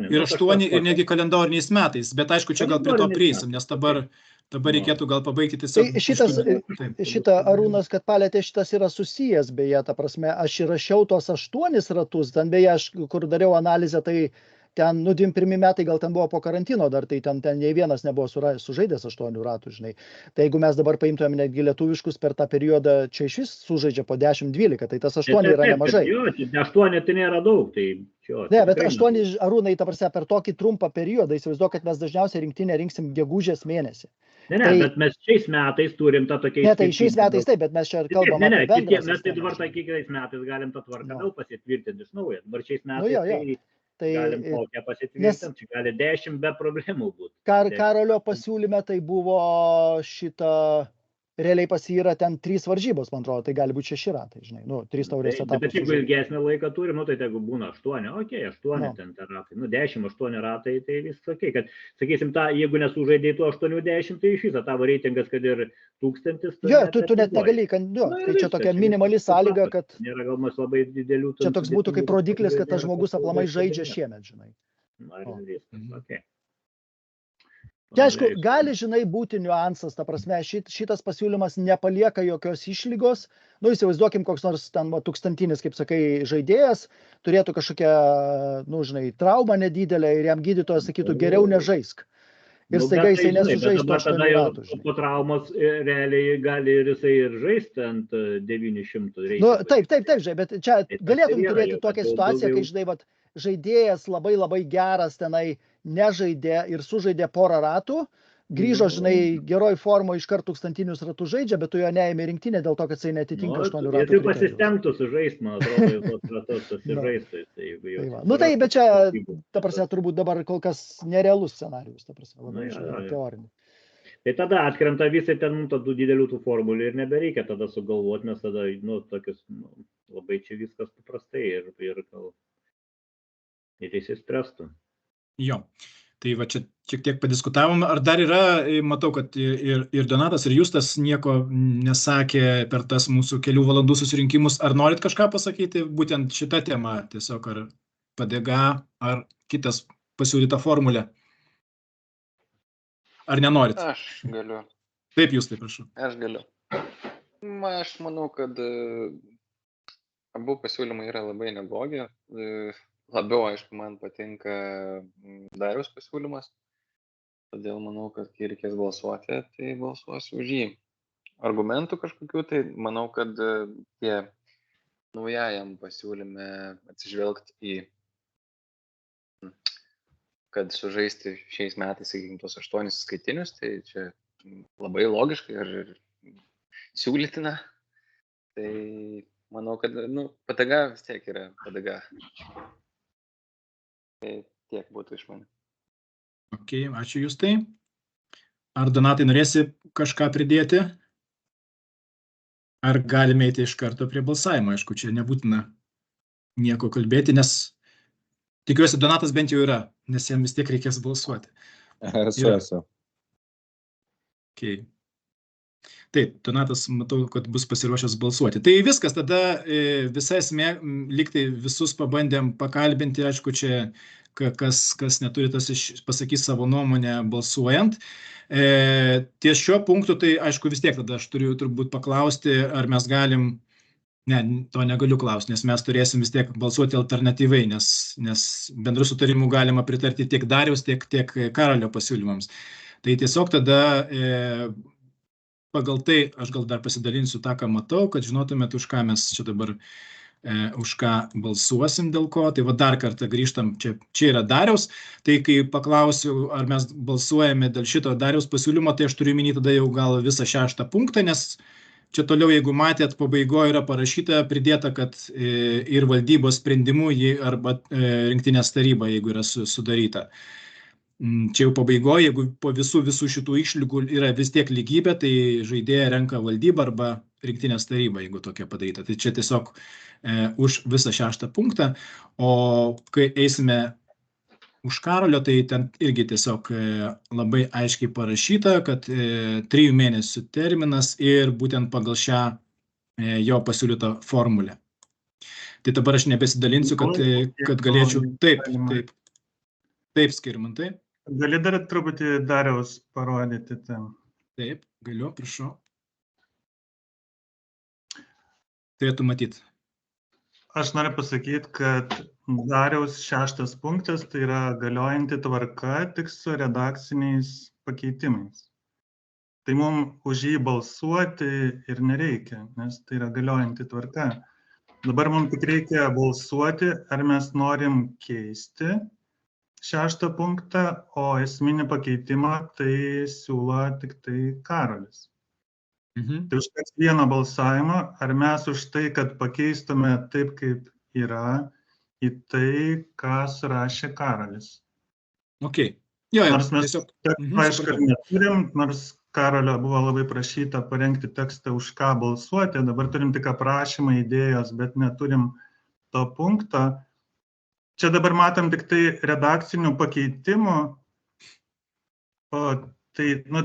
Ir 8 ir negi kalendoriniais metais, bet aišku, čia gal prie to prieisim, nes dabar reikėtų gal pabaigti tiesiog. Šitą Arūnas, kad palėtė, šitas yra susijęs, beje, ta prasme, aš įrašiau tos 8 ratus, ten beje, aš kur dariau analizę, tai ten, 21 metai gal ten buvo po karantino dar, tai ten nei vienas nebuvo sužaidęs 8 ratų, žinai. Tai jeigu mes dabar paimtumėm netgi lietuviškus per tą periodą, čia iš vis sužaidžia po 10-12, tai tas 8 yra nemažai. 8 tai nėra daug, tai... Ne, bet 8, Arūnai, ta prasme, per tokį trumpą periodą, įsivaizduok, kad mes dažniausiai rinktinę rinksim gegužės mėnesį. Ne, bet mes šiais metais turim tą tokią... Ne, tai šiais metais taip, bet mes čia kalbam apie bendrą sistemą. Mes tai dabar kiekvienais metais galim tą tvarką vėl pasitvirtinti iš naujo. Dabar šiais metais tai galim tokią pasitvirtinti, čia gali 10 be problemų būti. Karolio pasiūlyme tai buvo šitą... Realiai pas jį yra ten 3 varžybos, man atrodo, tai gali būti 6 ratai, žinai, 3 taurės etapus. Bet jeigu ilgesnį laiką turim, tai jeigu būna 8, 8 ten ratai, 10-8 ratai, tai viskas okei, kad, sakysim, jeigu nesužaidėjai tų 8-10, tai iš viso tavo reitingas, kad ir 1000. Jo, tu net negali, tai čia tokia minimali sąlyga, kad... Nėra gal mes labai didelių... Čia toks būtų kaip rodiklis, kad tas žmogus aplamai žaidžia šiemet, žinai. Okei. Čia, aišku, gali, žinai, būti niuansas, ta prasme, šitas pasiūlymas nepalieka jokios išlygos, įsivaizduokim, koks nors ten 1000-tinis, kaip sakai, žaidėjas, turėtų kažkokią, žinai, traumą nedidelę ir jam gydytojas sakytų, geriau nežaisk. Ir staiga jisai nesužaistų 8 ratų. Po traumos realiai gali ir jisai ir žaisti ant 900 reitingų. Taip, žinai, bet čia galėtum turėti tokią situaciją, kai, žinai, žaidėjas labai geras tenai nežaidė ir sužaidė porą ratų, grįžo, žinai, geroj formo iš karto 1000 ratų žaidžia, bet tu jo neėmė rinktinę dėl to, kad jisai netitinka 8 ratų. Jis jau pasistengtų sužaisti, man atrodo, tos ratus susižaistų. Tai, bet čia, ta prasme, turbūt dabar kol kas nerealus scenarijus, ta prasme, labai teorinis. Tai tada atkrenta visai ten tų didelių tų formulių ir nebereikia tada sugalvoti, nes tada, tokius, labai čia viskas paprastai ir išsispręstų. Jo, tai va čia šiek tiek padiskutavom. Ar dar yra, matau, kad ir Donatas, ir Justas nieko nesakė per tas mūsų kelių valandų susirinkimus. Ar norit kažką pasakyti būtent šitą temą, tiesiog ar PDG, ar kitas pasiūlyta formulė? Ar nenorit? Aš galiu. Taip, Justai, prašau. Aš galiu. Aš manau, kad abu pasiūlymai yra labai neblogi. Labiau, aišku, man patinka Dariaus pasiūlymas. Todėl manau, kad kai reikės balsuoti, tai balsuosiu už jį. Argumentų kažkokių, tai manau, kad tie naujajam pasiūlyme atsižvelgti į, kad sužaisti šiais metais, sakykime, tos 8 skaitinius, tai čia labai logiškai ir siūlytina. Tai manau, kad PTG vis tiek yra PTG. Tai tiek būtų iš mane. Ok, ačiū Justai. Ar Donatai norėsi kažką pridėti? Ar galime eiti iš karto prie balsavimo? Aišku, čia nebūtina nieko kalbėti, nes tikiuosi Donatas bent jau yra, nes jam vis tiek reikės balsuoti. Esu. Okay. Taip, Donatas, matau, kad bus pasiruošęs balsuoti. Tai viskas, tada visa esmė, lygtai visus pabandėm pakalbinti, aišku, čia kas neturi, tas pasakys savo nuomonę balsuojant. Ties šiuo punktu, tai aišku, vis tiek tada aš turiu turbūt paklausti, ar mes galim, ne, to negaliu klausti, nes mes turėsim vis tiek balsuoti alternatyvai, nes bendru sutarimu galima pritarti tiek Dariaus, tiek Karolio pasiūlymams. Tai tiesiog tada pagal tai aš gal dar pasidalinsiu tą, ką matau, kad žinotumėt, už ką mes čia dabar, už ką balsuosim dėl ko. Tai va dar kartą grįžtam, čia yra Dariaus. Tai kai paklausiu, ar mes balsuojame dėl šito Dariaus pasiūlymo, tai aš turiu minėti tada jau gal visą 6 punktą, nes čia toliau, jeigu matėt, pabaigoje yra parašyta, pridėta, kad ir valdybos sprendimu arba rinktinės taryba, jeigu yra sudaryta. Čia jau pabaigoje, jeigu po visų šitų išlygų yra vis tiek lygybė, tai žaidėja renka valdybą arba rinktinės taryba, jeigu tokia padaryta. Tai čia tiesiog už visą 6 punktą, o kai eisime už Karolio, tai ten irgi tiesiog labai aiškiai parašyta, kad 3 mėnesių terminas ir būtent pagal šią jo pasiūlytą formulę. Tai dabar aš nebesidalinsiu, kad galėčiau taip Skirmantai. Gali dar truputį Dariaus parodyti ten. Taip, galiu, prašau. Turėtų matyti. Aš noriu pasakyti, kad Dariaus 6 punktas tai yra galiojanti tvarka tik su redakciniais pakeitimais. Tai mums už jį balsuoti ir nereikia, nes tai yra galiojanti tvarka. Dabar mums tik reikia balsuoti, ar mes norim keisti 6 punktą, o esminį pakeitimą tai siūlo tik tai Karolis. Tai užteks vieną balsavimą, ar mes už tai, kad pakeistume taip, kaip yra, į tai, ką surašė Karolis. Ok. Nors mes aišku neturim, nors Karolio buvo labai prašyta parengti tekstą, už ką balsuoti, dabar turim tik aprašymą idėjos, bet neturim to punkto. Čia dabar matom tik tai redakcinių pakeitimų, tai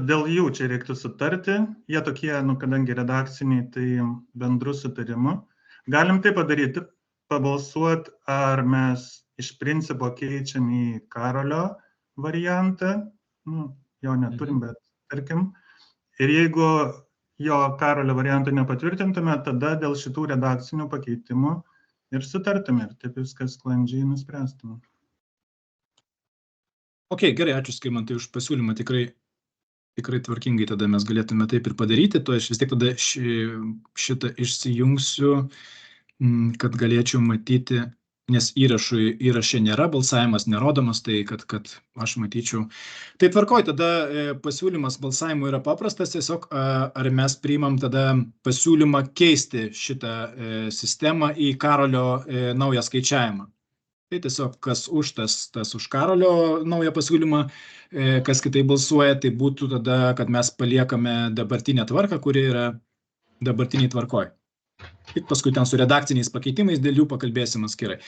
dėl jų čia reiktų sutarti. Jie tokie, kadangi redakciniai, tai bendru sutarimu. Galim tai padaryti, pabalsuoti, ar mes iš principo keičiam į Karolio variantą. Jo neturim, bet tarkim. Ir jeigu jo Karolio variantą nepatvirtintume, tada dėl šitų redakcinių pakeitimų ir sutartume, ir taip viskas sklandžiai nuspręstume. Ok, gerai, ačiū Skirmantai už pasiūlymą, tikrai tvarkingai tada mes galėtume taip ir padaryti, to aš vis tiek tada šitą išsijungsiu, kad galėčiau matyti, nes įraše nėra, balsavimas nerodomas, tai kad aš matyčiau. Tai tvarkoj, tada pasiūlymas balsavimo yra paprastas, tiesiog ar mes priimam tada pasiūlymą keisti šitą sistemą į Karolio naują skaičiavimą. Tai tiesiog kas už tas už Karolio naują pasiūlymą, kas kitai balsuoja, tai būtų tada, kad mes paliekame dabartinę tvarką, kuri yra dabartiniai tvarkoj. Ir paskui ten su redakciniais pakeitimais, dėl jų pakalbėsim atskirai.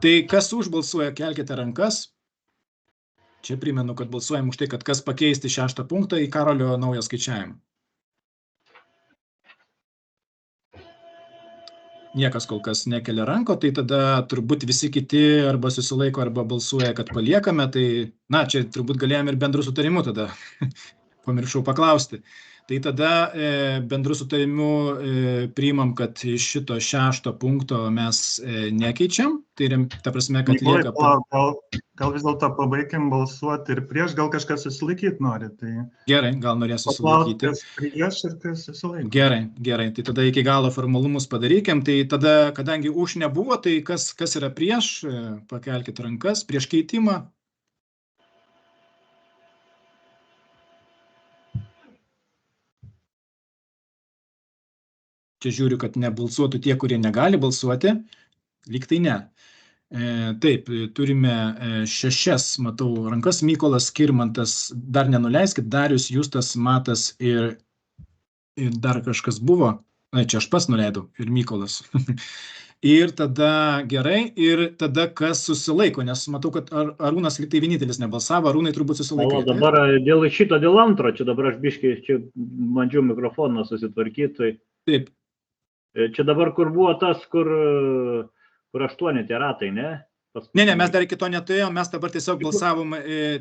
Tai kas už balsuoja, kelkite rankas. Čia primenu, kad balsuojam už tai, kad kas pakeisti 6 punktą į Karolio naują skaičiavimą. Niekas kol kas nekelia ranko, tai tada turbūt visi kiti arba susilaiko, arba balsuoja, kad paliekame. Tai, čia turbūt galėjom ir bendru sutarimu tada. Pamiršau paklausti. Tai tada bendru sutarimu priimam, kad iš šito 6 punkto mes nekeičiam. Tai ta prasme, kad Nikolai, lieka... gal vis dėlto pabaikim balsuoti ir prieš, gal kažkas susilaikyti nori. Tai gerai, gal norės susilaikyti. Kas prieš ir kas susilaiko. Gerai. Tai tada iki galo formalumus padarykim. Tai tada, kadangi už nebuvo, tai kas yra prieš, pakelkite rankas prieš keitimą. Čia žiūriu, kad nebalsuotų tie, kurie negali balsuoti. Lyg tai ne. Taip, turime 6, matau, rankas. Mykolas, Skirmantas, dar nenuleiskit, Darius, Justas, Matas ir dar kažkas buvo. Čia aš pas nuleidau ir Mykolas. Ir tada gerai, ir tada kas susilaiko, nes matau, kad Arūnas lyg tai vienintelis nebalsavo, Arūnai turbūt susilaikė. O dabar dėl antro, čia dabar aš biškai, čia bandžiau mikrofoną susitvarkyti. Taip. Čia dabar kur buvo tas, kur 8 tie ratai, ne? Ne, mes dar iki to neturėjom, mes dabar tiesiog balsavom,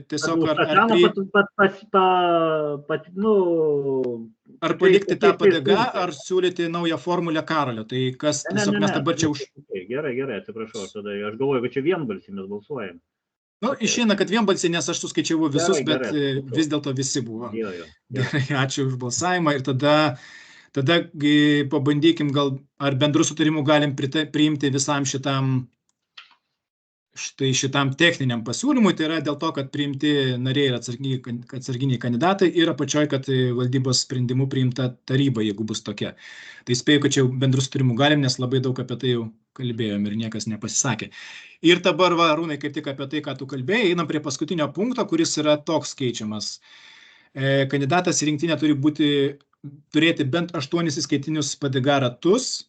tiesiog ar palikti tą PDG, ar siūlyti naują formulę Karolio, tai kas tiesiog mes dabar čia už... Gerai, atsiprašau, tada aš galvoju, kad čia vienbalsiai mes balsuojam. Išeina, kad vienbalsiai, nes aš suskaičiavau visus, bet vis dėlto visi buvo. Gerai, ačiū už balsavimą ir tada pabandykim gal, ar bendru sutarimu galim priimti visam šitam techniniam pasiūlymui, tai yra dėl to, kad priimti nariai ir atsarginiai kandidatai ir apačioj, kad valdybos sprendimu priimta taryba, jeigu bus tokia. Tai spėju, kad čia bendru sutarimu galim, nes labai daug apie tai jau kalbėjom ir niekas nepasisakė. Ir dabar, Arūnai, kaip tik apie tai, ką tu kalbėjai, einam prie paskutinio punkto, kuris yra toks keičiamas. Kandidatas į rinktinę turi turėti bent 8 įskaitinius PDG ratus,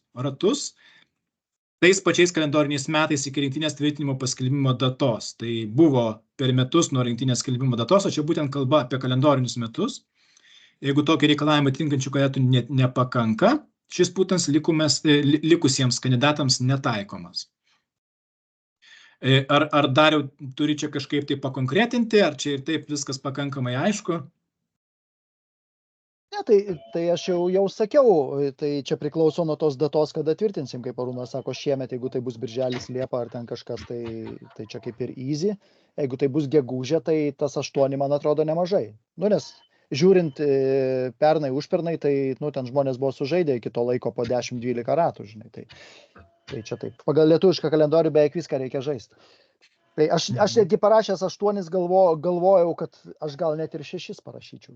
tais pačiais kalendoriniais metais iki rinktinės tvirtinimo paskelbimo datos. Tai buvo per metus nuo rinktinės skelbimo datos, o čia būtent kalba apie kalendorinius metus. Jeigu tokį reikalavimą tinkančių kandidatų nepakanka, šis punktas likusiems kandidatams netaikomas. Ar dar turi čia kažkaip tai pakonkretinti, ar čia ir taip viskas pakankamai aišku? Ne, tai aš jau sakiau, tai čia priklauso nuo tos datos, kada tvirtinsim, kaip Arūnas sako, šiemet, jeigu tai bus birželis, liepa ar ten kažkas, tai čia kaip ir easy. Jeigu tai bus gegužė, tai tas 8, man atrodo, nemažai. Nes žiūrint pernai, užpernai, tai ten žmonės buvo sužaidę iki to laiko po 10-12 ratų, žinai. Tai čia taip. Pagal lietuvišką kalendorių beveik viską reikia žaisti. Tai aš netgi parašęs 8 galvojau, kad aš gal net ir 6 parašyčiau.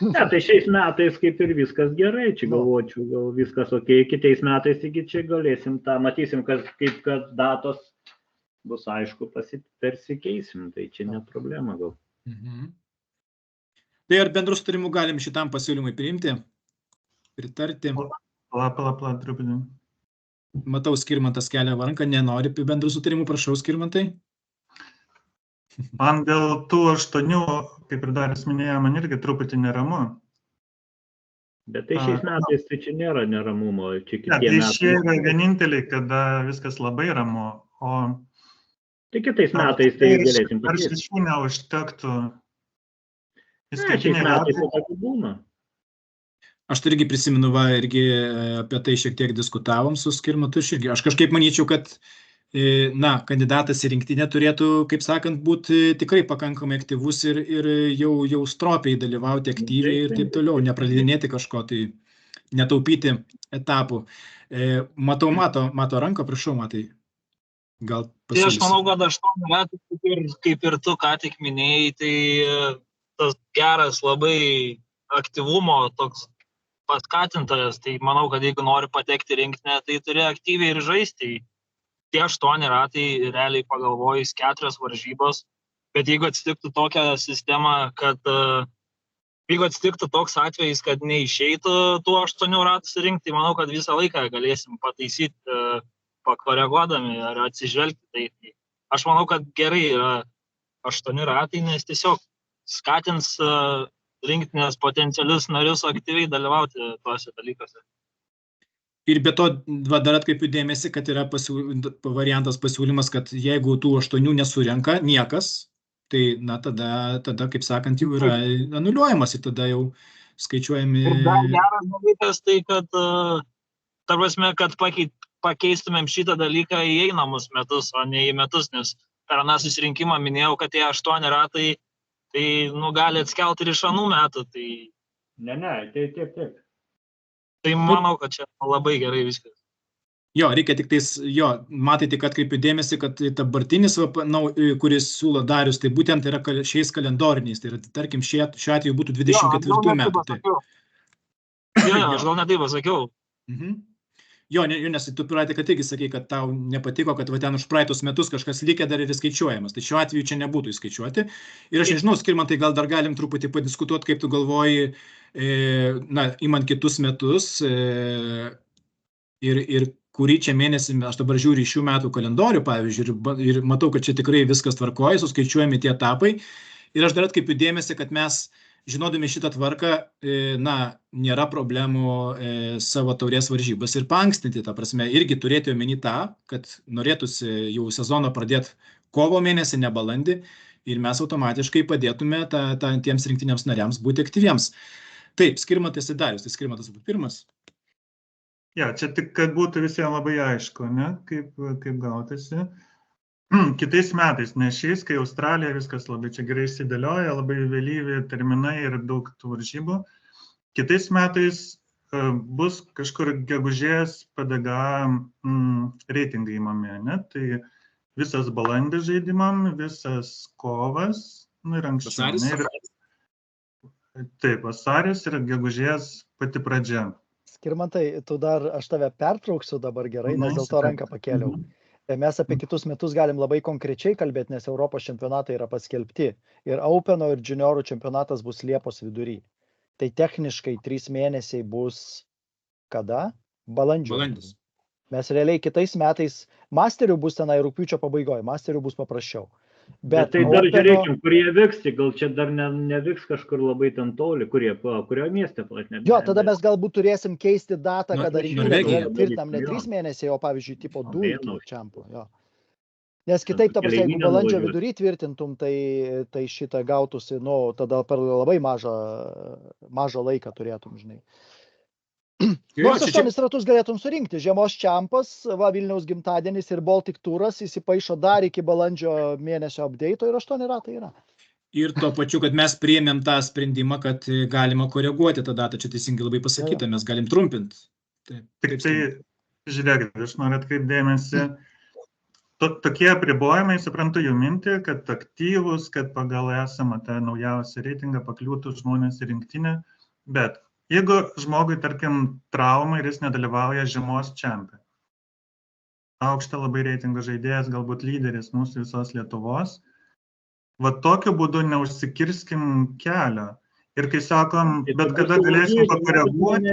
Ne, tai šiais metais kaip ir viskas gerai, čia galvočiau, gal viskas ok, kitais metais iki čia galėsim tą, matysim, kaip kad datos bus aišku, persikeisim, tai čia ne problema gal. Tai ar bendru sutarimu galim šitam pasiūlymui priimti, pritarti? Pala, truputį. Matau, Skirmantas kelia ranką, nenori bendrų sutarimų, prašau, Skirmantai. Man dėl tų 8, kaip ir Darius minėjo, man irgi truputį neramu. Bet tai šiais metais tai čia nėra neramumo. Tai šie yra vieninteliai, kada viskas labai ramu. Tai kitais metais tai galėsim pakeisti. Ar šių neužtektų? Šiais metais tai tokių būna. Aš tai irgi prisimenu, irgi apie tai šiek tiek diskutavom su Skirmantu irgi. Aš kažkaip manyčiau, kad kandidatas į rinktinę turėtų, kaip sakant, būti tikrai pakankamai aktyvus ir jau stropiai dalyvauti aktyviai ir taip toliau, nepraleidinėti kažko, tai netaupyti etapų. Matau, mato ranką, prašau, Matai. Gal pasiūlysi. Tai aš manau, kad 8 metų, kaip ir tu ką tik minėjai, tai tas geras labai aktyvumo toks paskatintojas, tai manau, kad jeigu nori patekti rinktinę, tai turi aktyviai ir žaisti. Tie 8 ratai, realiai pagalvojus, 4 varžybos, bet jeigu atsitiktų tokią sistemą, kad jeigu atsitiktų toks atvejis, kad neišeitų tų 8 ratų surinkti, manau, kad visą laiką galėsim pataisyti, pakoreguodami ar atsižvelgti. Tai aš manau, kad gerai yra 8 ratai, nes tiesiog skatins rinktinės potencialius narius aktyviai dalyvauti tuose dalykuose. Ir be to, dar atkreipiu dėmesį, kad yra variantas pasiūlymas, kad jeigu tų 8 nesurenka niekas, tai tada, kaip sakant, jau yra anuliuojamas ir tada jau skaičiuojami. Ir dar geras dalykas tai, kad, ta prasme, kad pakeistumėm šitą dalyką į einamus metus, o ne į metus, nes per aną susirinkimą minėjau, kad tie 8 ratai, tai, gali atskelti ir iš anų metų, tai... Ne, taip. Tai manau, kad čia labai gerai viskas. Jo, reikia tik tais, matai, tik atkreipiu dėmesį, kad dabartinis, kuris siūlo Darius, tai būtent yra šiais kalendoriniais, tai yra, tarkim, šiuo atveju būtų 24 metų. Aš gal ne taip pasakiau. Jo, nes tu pratė, kad irgi sakai, kad tau nepatiko, kad ten už praeitus metus kažkas likę dar ir įskaičiuojamas. Tai šiuo atveju čia nebūtų įskaičiuoti. Ir aš nežinau, Skirmantai, gal dar galim truputį padiskutuoti, kaip tu galvoji, imant kitus metus ir kurį čia mėnesį, aš dabar žiūriu į šių metų kalendorių, pavyzdžiui, ir matau, kad čia tikrai viskas tvarkoja, suskaičiuojami tie etapai. Ir aš dar atkreipiu dėmesį, kad mes, žinodami šitą tvarką, nėra problemų savo taurės varžybas ir paankstinti, ta prasme, irgi turėti omeny tą, kad norėtųsi jau sezoną pradėti kovo mėnesį, ne balandį, ir mes automatiškai padėtume tiems rinktiniams nariams būti aktyviems. Taip, Skirmantas ir Darius, tai Skirmantas būtų pirmas. Ja, čia tik, kad būtų visiems labai aišku, ne, kaip gautasi. Kitais metais, ne šiais, kai Australija viskas labai čia gerai įsidėlioja, labai vėlyvi terminai ir daug tų varžybų. Kitais metais bus kažkur gegužės PDG reitingai įmami, ne? Tai visas balandis žaidimam, visas kovas, ir anksčiau. Taip, vasaris ir gegužės pati pradžia. Skirmantai, aš tave pertrauksiu dabar gerai, nes dėl to ranką pakėliau. Mes apie kitus metus galim labai konkrečiai kalbėti, nes Europos čempionatai yra paskelbti. Ir Openo ir juniorų čempionatas bus Liepos vidury. Tai techniškai 3 mėnesiai bus kada? Balandis. Mes realiai kitais metais, masterių bus tenai rugpjūčio pabaigoje, masterių bus paprasčiau. Bet tai dar žiūrėkim, kurie vyks, gal čia dar nevyks kažkur labai ten toli, kurio mieste platne. Jo, tada mes galbūt turėsim keisti datą, kada rinkimai tvirtinam ne 3 mėnesiai, o pavyzdžiui, tipo 2 čempų. Nes kitaip, jeigu balandžio vidury tvirtintum, tai šitą gautųsi, tada per labai mažą laiką turėtum, žinai. Nors 8 ratus galėtum surinkti. Žiemos čempas, Vilniaus gimtadienis ir Baltic Touras įsipaišo dar iki balandžio mėnesio update'o ir 8 ratai yra. Ir tuo pačiu, kad mes priėmėm tą sprendimą, kad galima koreguoti tą datą, čia teisingai labai pasakyta, mes galim trumpinti. Tik tai, žiūrėkit, aš noriu atkreipdėmėsi, tokie apribojimai, suprantu jų mintį, kad aktyvus, kad pagal esamą tą naujausią reitingą pakliūtų žmonės į rinktinę, bet jeigu žmogui, tarkim, trauma ir jis nedalyvauja žiemos čempė, aukštą labai reitingų žaidėjas, galbūt lyderis mūsų visos Lietuvos, va tokiu būdu neužsikirskim kelio. Ir kai sakom, bet kada galėsim pakoreguoti,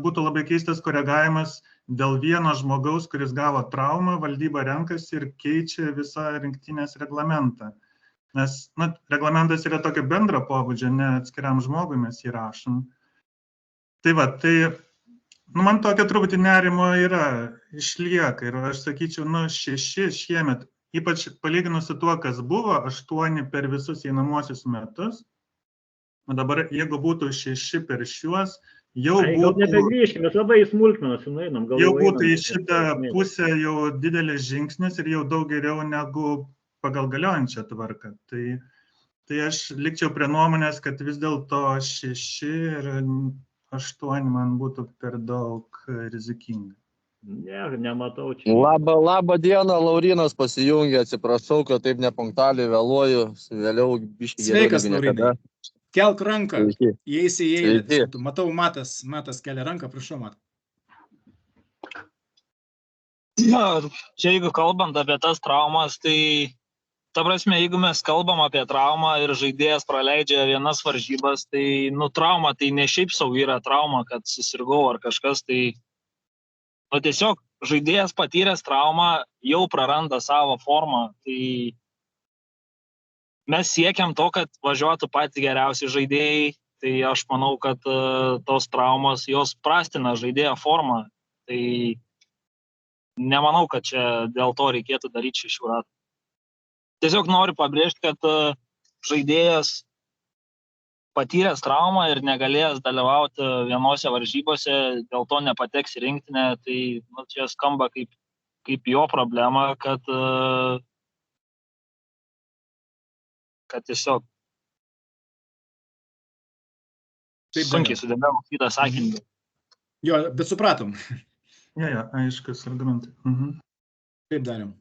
būtų labai keistas koregavimas dėl vieno žmogaus, kuris gavo traumą, valdyba renkasi ir keičia visą rinktinės reglamentą. Nes reglamentas yra tokio bendro pobūdžio, ne atskiriam žmogui mes jį rašom. Tai man tokio truputį nerimo išlieka ir aš sakyčiau, 6 šiemet, ypač palyginus su tuo, kas buvo, 8 per visus einamosius metus, o dabar jeigu būtų 6 per šiuos, jau būtų... Nebegrįžkime, labai smulkmenos, nueinam. Jau būtų į šitą pusę jau didelis žingsnis ir jau daug geriau negu pagal galiojančią tvarką. Tai aš likčiau prie nuomonės, kad vis dėlto 6 ir 8 man būtų per daug rizikinga. Ne, nematau čia. Labą dieną, Laurinas pasijungė, atsiprašau, kad taip nepunktaliai vėluoju, vėliau biškį geriau. Sveikas, Laurinai. Kelk ranką, įeisi į eilę. Matau, Matas kelia ranką, prašau, Matas. Čia jeigu kalbant apie tas traumas, tai ta prasme, jeigu mes kalbam apie traumą ir žaidėjas praleidžia vienas varžybas, tai trauma tai ne šiaip sau yra trauma, kad susirgau ar kažkas, tai tiesiog žaidėjas patyręs traumą jau praranda savo formą, tai mes siekiam to, kad važiuotų patys geriausi žaidėjai, tai aš manau, kad tos traumos jos prastina žaidėjo formą, tai nemanau, kad čia dėl to reikėtų daryti 6 ratų. Tiesiog noriu pabrėžti, kad žaidėjas patyręs traumą ir negalėjęs dalyvauti vienose varžybose, dėl to nepateks į rinktinę, tai čia skamba kaip jo problema, kad tiesiog sunkiai sudėliau kitą sakinį. Jo, bet supratom. Jo, aiškus argumentai. Kaip darėm?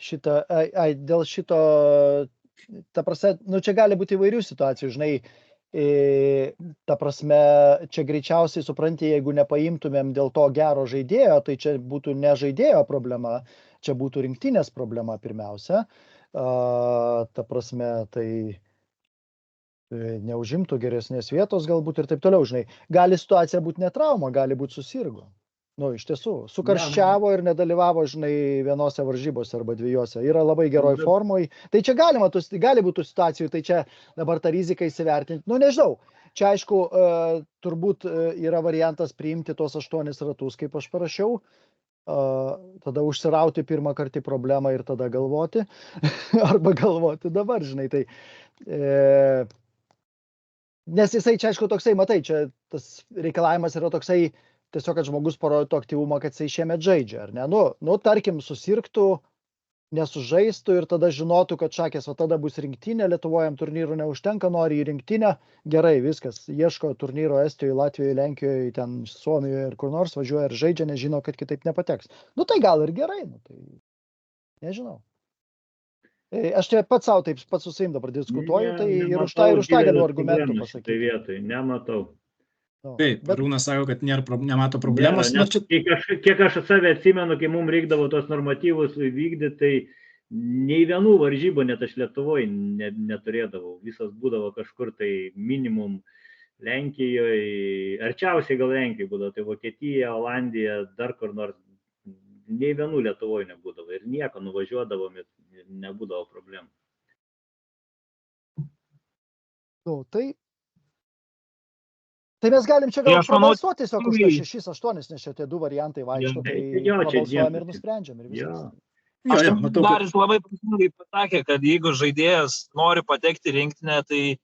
Dėl šito, ta prasme, čia gali būti įvairių situacijų, žinai, ta prasme, čia greičiausiai supranti, jeigu nepaimtumėm dėl to gero žaidėjo, tai čia būtų ne žaidėjo problema, čia būtų rinktinės problema pirmiausia. Ta prasme, tai neužimtų geresnės vietos galbūt ir taip toliau, žinai. Gali situacija būti ne trauma, gali būti susirgo. Iš tiesų, sukarščiavo ir nedalyvavo, žinai, vienose varžybose arba dviejose. Yra labai geroj formoj. Tai čia gali būti situacijų, tai čia dabar tą riziką įsivertinti. Nežinau. Čia, aišku, turbūt yra variantas priimti tos 8 ratus, kaip aš parašiau. Tada užsirauti pirmą kartą problemą ir tada galvoti. Arba galvoti dabar, žinai. Tai, nes jisai čia, aišku, toksai, matai, čia tas reikalavimas yra toksai, tiesiog, kad žmogus parodytų aktyvumą, kad jisai šiemet žaidžia, ar ne? Tarkim, susirgtų, nesužaistų ir tada žinotų, kad šakės, tada bus rinktinė, Lietuvojam turnyrų neužtenka, nori į rinktinę, gerai, viskas, ieško turnyro Estijoje, Latvijoje, Lenkijoje, ten Suomijoje ir kur nors važiuoja ir žaidžia, nežino, kad kitaip nepateks. Tai gal ir gerai, tai nežinau. Aš čia pats savo taip, pats su savim dabar diskutuoju, tai ir už tą galiu argumentų pasakyti. Tai vietoj, nematau. Taip, Arūnas sako, kad nemato problemos. Kiek aš save atsimenu, kai mums reikdavo tos normatyvus vykdyti, tai nei vienų varžybų net aš Lietuvoje neturėdavau. Visas būdavo kažkur tai minimum Lenkijoje, arčiausiai gal Lenkijoje būdavo, tai Vokietija, Olandija, dar kur nors. Nei vienų Lietuvoje nebūdavo ir nieko, nuvažiuodavom ir nebūdavo problemų. Tai mes galim čia gal prabalsuoti tiesiog už 6-8, nes čia tie 2 variantai vaikšto, tai prabalsuojam ir nusprendžiam ir viskas. Darius labai prasmingai pasakė, kad jeigu žaidėjas nori patekti rinktinę, tai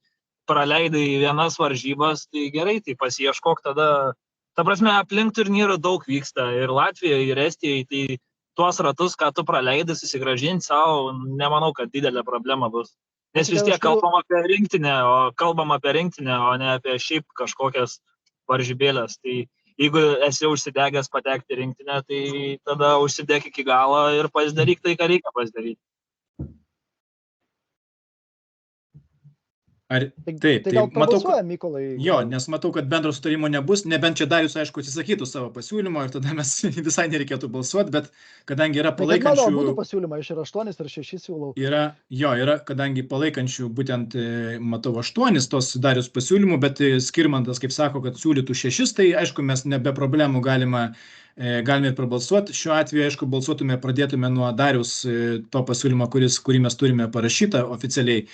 praleidai vienas varžybas, tai gerai, tai pasiieškok tada. Ta prasme, aplink turnyrų daug vyksta ir Latvijoje, ir Estijoje, tai tuos ratus, ką tu praleidai, susigrąžinti savo, nemanau, kad didelė problema bus. Nes vis tiek kalbam apie rinktinę, o ne apie šiaip kažkokias varžybėlės. Tai jeigu esi užsidegęs patekti rinktinę, tai tada užsidėk iki galo ir pasidaryk tai, ką reikia pasidaryti. Tai gal prabalsuojam, Mykolai? Jo, nes matau, kad bendro sutarimo nebus, nebent čia Darius, aišku, atsisakytų savo pasiūlymo ir tada mes visai nereikėtų balsuoti, bet kadangi yra palaikančių... Tai būtų pasiūlymą, iš ir 8 ar 6 siūlau. Yra, kadangi palaikančių būtent, matau, 8 tos Darius pasiūlymų, bet Skirmantas, kaip sako, kad siūlytų 6, tai aišku, mes nebe problemų galime ir prabalsuoti. Šiuo atveju, aišku, pradėtume nuo Darius to pasiūlymo, kurį mes turime parašytą oficialiai.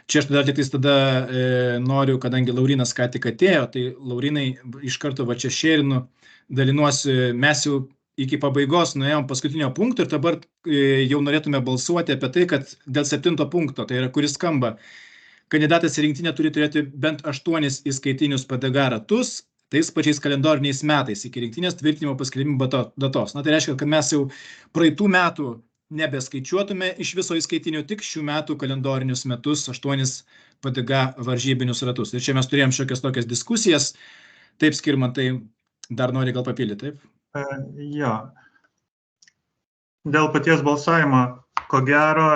Čia aš dar tik tada noriu, kadangi Laurinas ką tik atėjo, tai Laurinai iš karto va čia šerinu, dalinuosi, mes jau iki pabaigos nuėjom paskutinio punkto ir dabar jau norėtume balsuoti apie tai, kad dėl 7 punkto, tai yra kuris skamba, kandidatas į rinktinę turi turėti bent 8 įskaitinius PDG ratus, tais pačiais kalendoriniais metais iki rinktinės tvirtinimo paskelbimo datos. Tai reiškia, kad mes jau praeitų metų nebeskaičiuotume iš viso įskaitinių, tik šių metų kalendorinius metus 8 PDG varžybinius ratus. Ir čia mes turėjom šiokias tokias diskusijas. Taip, Skirmantai, dar nori gal papildyti, taip? Jo. Dėl paties balsavimo, ko gero,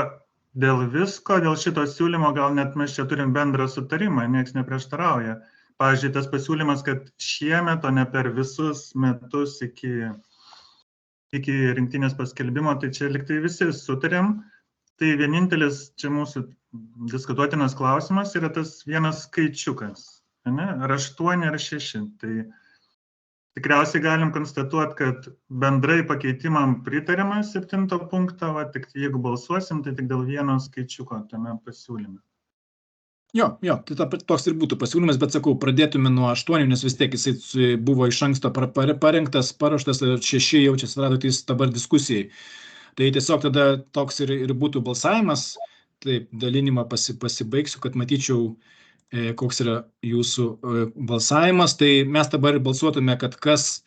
dėl visko, dėl šito siūlymo, gal net mes čia turim bendrą sutarimą, nieks neprieštarauja. Pavyzdžiui, tas pasiūlymas, kad šiemet, o ne per visus metus iki rinktinės paskelbimo, tai čia liktai visi sutarėm. Tai vienintelis čia mūsų diskutuotinas klausimas yra tas vienas skaičiukas, ne? Ar 8 ar 6. Tai tikriausiai galim konstatuoti, kad bendrai pakeitimam pritariama 7 punktą, tik jeigu balsuosim, tai tik dėl vieno skaičiuko tame pasiūlyme. Jo, tai toks ir būtų pasiūlymas, bet sakau, pradėtume nuo 8, nes vis tiek jisai buvo iš anksto parengtas, paruoštas ir 6 jau čia atsirado dabar diskusijai. Tai tiesiog tada toks ir būtų balsavimas. taip, dalinimą pasibaigsiu, kad matyčiau, koks yra jūsų balsavimas. Tai mes dabar balsuotume, kad kas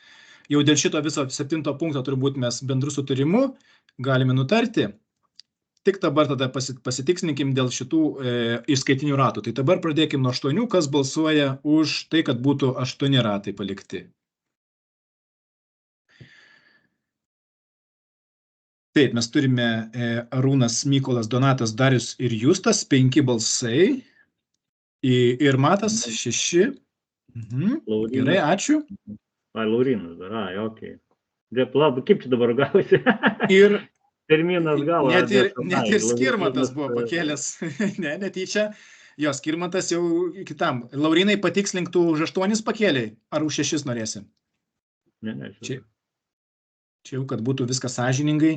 jau dėl šito viso 7 punkto turbūt mes bendru sutarimu galime nutarti. Tik dabar tada pasitikslinkim dėl šitų įskaitinių ratų. Tai dabar pradėkim nuo 8, kas balsuoja už tai, kad būtų 8 ratai palikti. Taip, mes turime Arūnas, Mykolas, Donatas, Darius ir Justas, 5 balsai. Ir Matas, 6. Gerai, ačiū. Laurinas dar, okei. Kaip čia dabar gavosi? Ir terminas gavo. Net ir Skirmantas buvo pakėlęs, netyčia. Jo, Skirmantas jau kitam. Laurinai, patikslink, tu už 8 pakėliai, ar už 6 norėsi? Ne. Čia jau, kad būtų viskas sąžiningai.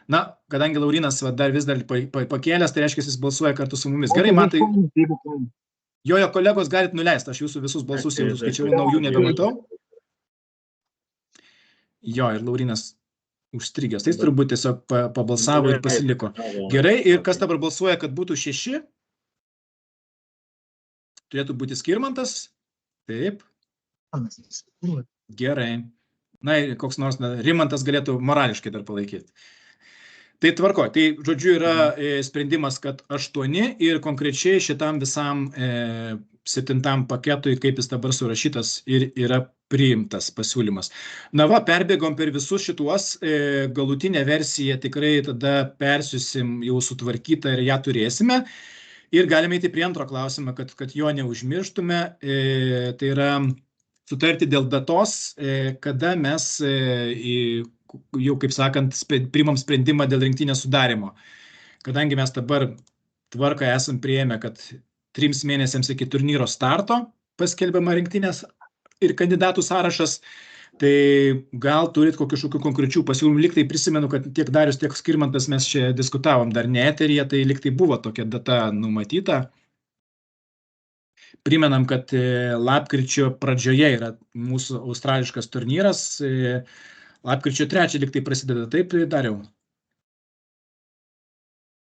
Na, kadangi Laurinas vis dar pakėlęs, tai reiškia, jis balsuoja kartu su mumis. Gerai, man tai... Jo, kolegos, galit nuleisti, aš jūsų visus balsus jau skaičiau, naujų nebematau. Jo, ir Laurinas užstrigęs. Tai turbūt tiesiog pabalsavo ir pasiliko. Gerai, ir kas dabar balsuoja, kad būtų 6? Turėtų būti Skirmantas. Taip. Gerai. Na, koks nors Rimantas galėtų morališkai dar palaikyti. Tai tvarko. Tai, žodžiu, yra sprendimas, kad 8 ir konkrečiai šitam visam 7 paketui, kaip jis dabar surašytas, ir yra priimtas pasiūlymas. Na va, perbėgom per visus šituos, galutinę versiją tikrai tada persiusim jau sutvarkytą ir ją turėsime. Ir galime eiti prie antro klausimą, kad jo neužmirštume. Tai yra sutarti dėl datos, kada mes jau, kaip sakant, priimam sprendimą dėl rinktinės sudarimo. Kadangi mes dabar tvarką esam priėmę, kad 3 mėnesiams iki turnyro starto paskelbiama rinktinės ir kandidatų sąrašas, tai gal turit kažkokių konkrečių pasiūlymų. Lyg tai prisimenu, kad tiek Darius, tiek Skirmantas mes čia diskutavom dar ne eteryje, tai lyg tai buvo tokia data numatyta. Primenam, kad lapkričio pradžioje yra mūsų australiškas turnyras. Lapkričio 3 lyg tai prasideda, taip, Dariau?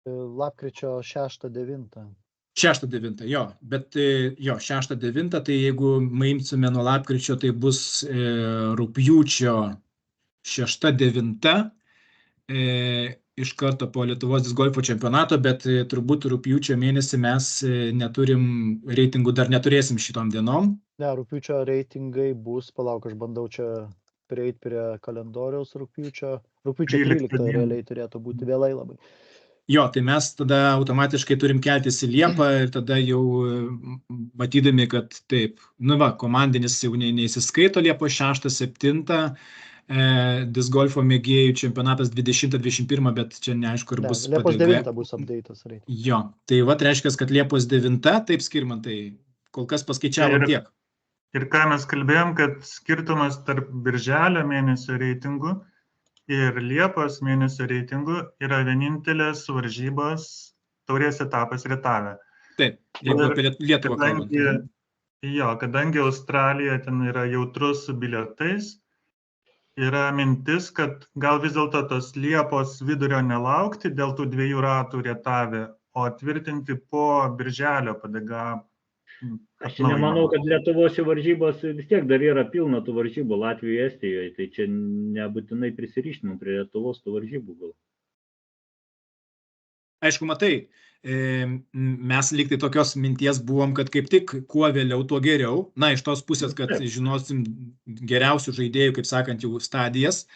Lapkričio 6-9. 6-9, jo, bet jo, 6-9, tai jeigu maimsime nuo lapkričio, tai bus rugpjūčio 6-9 iš karto po Lietuvos discgolfo čempionato, bet turbūt rugpjūčio mėnesį mes neturim reitingų, dar neturėsim šitom dienom. Ne, rugpjūčio reitingai bus, palauk, aš bandau čia prieiti prie kalendoriaus rugpjūčio 13 realiai turėtų būti vėlai labai. Jo, tai mes tada automatiškai turim keltis į Liepą ir tada jau matydami, kad taip, nu va, komandinis jau neįsiskaito Liepos 6-7, discgolfo mėgėjų čempionatas 20-21, bet čia neaišku, ar bus Liepos 9 bus update'as. Jo, tai va, reiškia, kad Liepos 9, taip, Skirmantai, kol kas paskaičiavom tiek. Ir ką mes kalbėjom, kad skirtumas tarp birželio mėnesio reitingų ir Liepos mėnesio reitingų yra vienintelės varžybos taurės etapas Rietave. Taip, jeigu apie Lietuvą kalbant. Jo, kadangi Australija ten yra jautrus su bilietais, yra mintis, kad gal vis dėlto tos Liepos vidurio nelaukti dėl tų 2 ratų Rietave, o tvirtinti po birželio PDGA. Aš nemanau, kad Lietuvos varžybos vis tiek dar yra pilna tų varžybų Latvijoje, Estijoje, tai čia nebūtinai prisirištinam prie Lietuvos tų varžybų gal. Aišku, matai, mes lyg tai tokios minties buvom, kad kaip tik kuo vėliau, tuo geriau. Na, iš tos pusės, kad žinosim geriausių žaidėjų, kaip sakant, jau stadijas.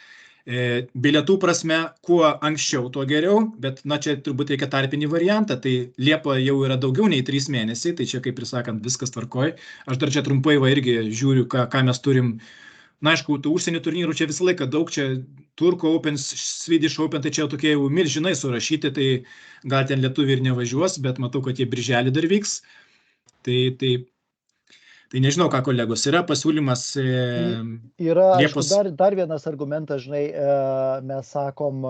Bilietų prasme, kuo anksčiau, tuo geriau, bet, na, čia turbūt reikia tarpinį variantą, tai Liepa jau yra daugiau nei 3 mėnesiai, tai čia, kaip ir sakant, viskas tvarkoj. Aš dar čia trumpai irgi žiūriu, ką mes turim. Na, aišku, tų užsienio turnyrų čia visą laiką daug, čia Turko Open, Swedish Open, tai čia tokie jau milžinai surašyti, tai gal ten lietuviai ir nevažiuos, bet matau, kad jie birželį dar vyks. Tai nežinau, ką kolegos, yra pasiūlymas yra, Liepos... Dar vienas argumentas, žinai, mes sakom,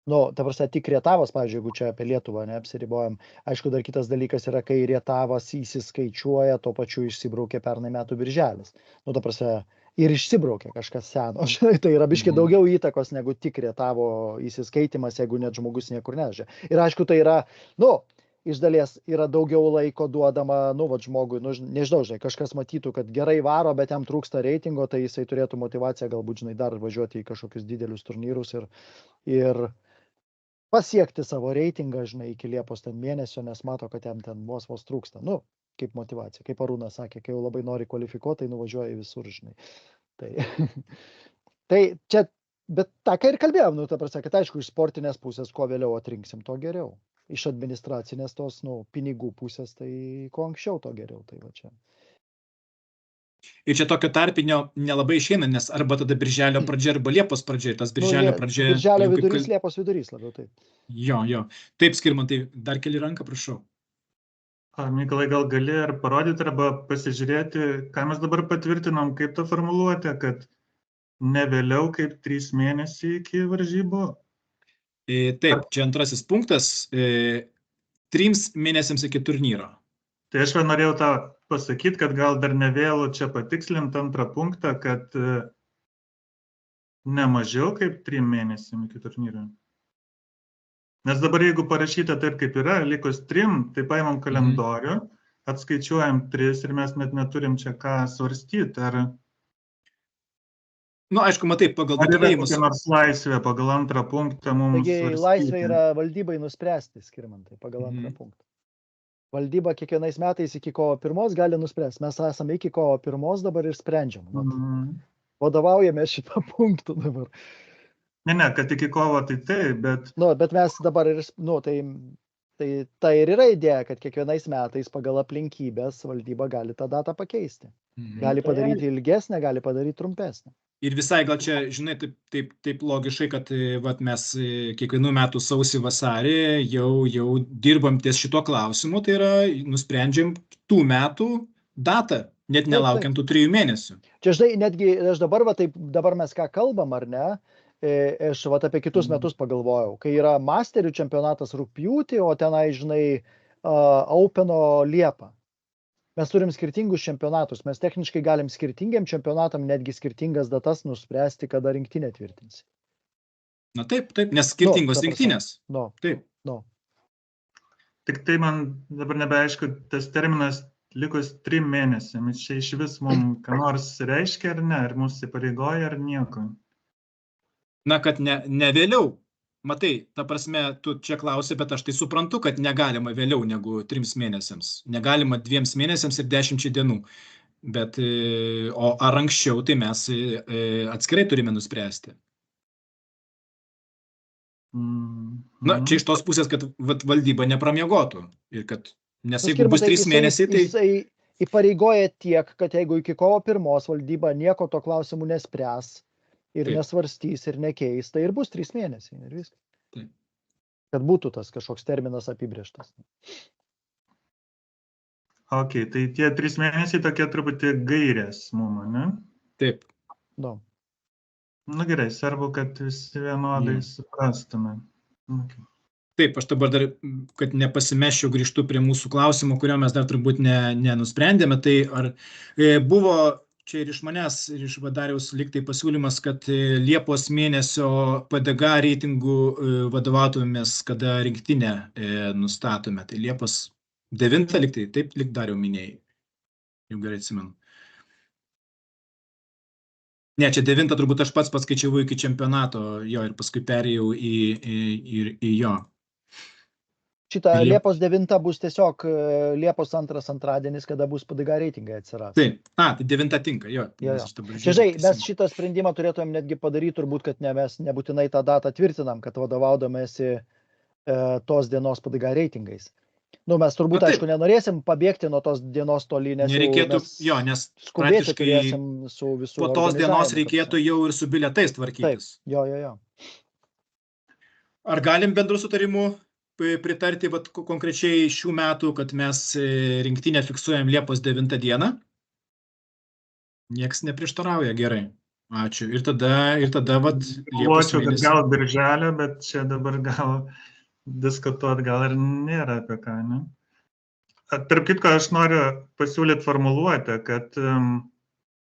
ta prasme, tik Rietavas, pavyzdžiui, jeigu čia apie Lietuvą neapsiribojam. Aišku, dar kitas dalykas yra, kai Rietavas įsiskaičiuoja, tuo pačiu išsibraukia pernai metų birželis. Ta prasme, ir išsibraukia kažkas seno. Tai yra biškai daugiau įtakos negu tikrė tavo įsiskaitimas, jeigu net žmogus niekur nežia. Ir aišku, tai yra, iš dalies yra daugiau laiko duodama, žmogui, nežinau, kažkas matytų, kad gerai varo, bet jam trūksta reitingo, tai jisai turėtų motivaciją galbūt, dar važiuoti į kažkokius didelius turnyrus ir pasiekti savo reitingą, iki Liepos mėnesio, nes mato, kad jam ten vos trūksta. Kaip motivacija, kaip Arūnas sakė, kai jau labai nori kvalifikuoti, tai nuvažiuoja visur, Tai čia, bet tą, ką ir kalbėjom, ta prasme, kad aišku, iš sportinės pusės, kuo vėliau atrinksim, to geriau. Iš administracinės tos, pinigų pusės, tai kuo anksčiau, to geriau. Tai va čia. Ir čia tokio tarpinio nelabai išeina, nes arba tada birželio pradžia, arba Liepos pradžia. Tas birželio pradžia... Birželio vidurys, Liepos vidurys labiau, taip. Jo. Taip, Skirmantai, dar keli ranką, prašau. Mykolai, gal gali ar parodyti, arba pasižiūrėti, ką mes dabar patvirtinom, kaip tą formuluotę, kad ne vėliau kaip 3 mėnesiai iki varžybų? Taip, čia antrasis punktas, 3 mėnesiams iki turnyro. Tai aš norėjau tą pasakyti, kad gal dar ne vėlu čia patikslinti antrą punktą, kad ne mažiau kaip 3 mėnesiam iki turnyro. Nes dabar jeigu parašyta taip, kaip yra, likus 3, tai paimam kalendorių, atskaičiuojam 3 ir mes net neturim čia ką svarstyti. Aišku, matai, pagal ar yra kokia nors laisvė pagal antrą punktą mums svarstyti? Taigi laisvė yra valdybai nuspręsti, Skirmantai, pagal antrą punktą. Valdyba kiekvienais metais iki kovo 1 gali nuspręsti. Mes esame iki kovo 1 dabar ir sprendžiam. Vadovaujame šitą punktą dabar. Ne, kad iki kovo tai taip, bet... Bet mes dabar ir, tai ir yra idėja, kad kiekvienais metais pagal aplinkybės valdyba gali tą datą pakeisti. Gali padaryti ilgesnę, gali padaryti trumpesnę. Ir visai gal čia, žinai, taip logiškai, kad mes kiekvienų metų sausį vasarį jau dirbam ties šito klausimu, tai yra nusprendžiam tų metų datą, net nelaukiam tų 3 mėnesių. Čia, žinai, netgi aš dabar mes ką kalbam, ar ne? Aš apie kitus metus pagalvojau, kai yra masterių čempionatas rugpjūtį, o tenai, žinai, Openo Liepą. Mes turim skirtingus čempionatus, mes techniškai galim skirtingiam čempionatam netgi skirtingas datas nuspręsti, kada rinktinę tvirtinsi. Na taip, nes skirtingos rinktinės. Taip. Tik tai man dabar nebeaišku, tas terminas likus 3 mėnesiams, čia iš vis mums ką nors reiškia ar ne, ar mus įpareigoja ar nieko. Na, kad ne vėliau. Matai, ta prasme, tu čia klausi, bet aš tai suprantu, kad negalima vėliau negu 3 mėnesiams. Negalima 2 mėnesiams ir 10 dienų. Bet, o ar anksčiau, tai mes atskirai turime nuspręsti. Na, čia iš tos pusės, kad valdyba nepramiegotų. Ir kad, nes jeigu bus 3 mėnesiai, tai... Jisai įpareigoja tiek, kad jeigu iki kovo 1 valdyba nieko to klausimų nespręs, ir nesvarstys, ir nekeis, tai ir bus 3 mėnesiai. Ir viskas. Taip. Kad būtų tas kažkoks terminas apibrėžtas. Ok, tai tie 3 mėnesiai tokie truputį gairės mum, ne? Taip. Gerai, svarbu, kad visi vienodai suprastume. Okay. Taip, aš dabar dar, kad nepasimeščiau, grįžtu prie mūsų klausimo, kurio mes dar turbūt nenusprendėme. Tai ar buvo čia ir iš manęs, ir iš Dariaus lygtai pasiūlymas, kad Liepos mėnesio PDG reitingų vadovautumės, kada rinktinę nustatome. Tai Liepos 9 lygtai, taip lyg Dariau minėjai. Jau gerai atsimenu. Ne, čia 9 turbūt aš pats paskaičiavau iki čempionato jo ir paskui perėjau į jo. Šitą Liepos 9 bus tiesiog Liepos 2 antradienis, kada bus PDG reitingai atsiras. Taip, tai 9 tinka, jo. Čia, žinai, mes šitą sprendimą turėtumėm netgi padaryti, turbūt, kad mes nebūtinai tą datą tvirtinam, kad vadovaudomėsi tos dienos PDG reitingais. Mes turbūt, aišku, nenorėsim pabėgti nuo tos dienos toli, nes nereikėtų, nes skubėti turėsim su visų po tos dienos reikėtų jau ir su bilietais tvarkytis. Taip, jo. Ar galim bendru sutarimu pritarti konkrečiai šių metų, kad mes rinktinę fiksuojam Liepos 9 dieną? Niekas neprieštarauja, gerai. Ačiū. Ir tada Liepos mėnesį. Gal birželio, bet čia dabar gal diskutuot gal ir nėra apie ką, ne? Tarp kitko, aš noriu pasiūlyti formuluotę, kad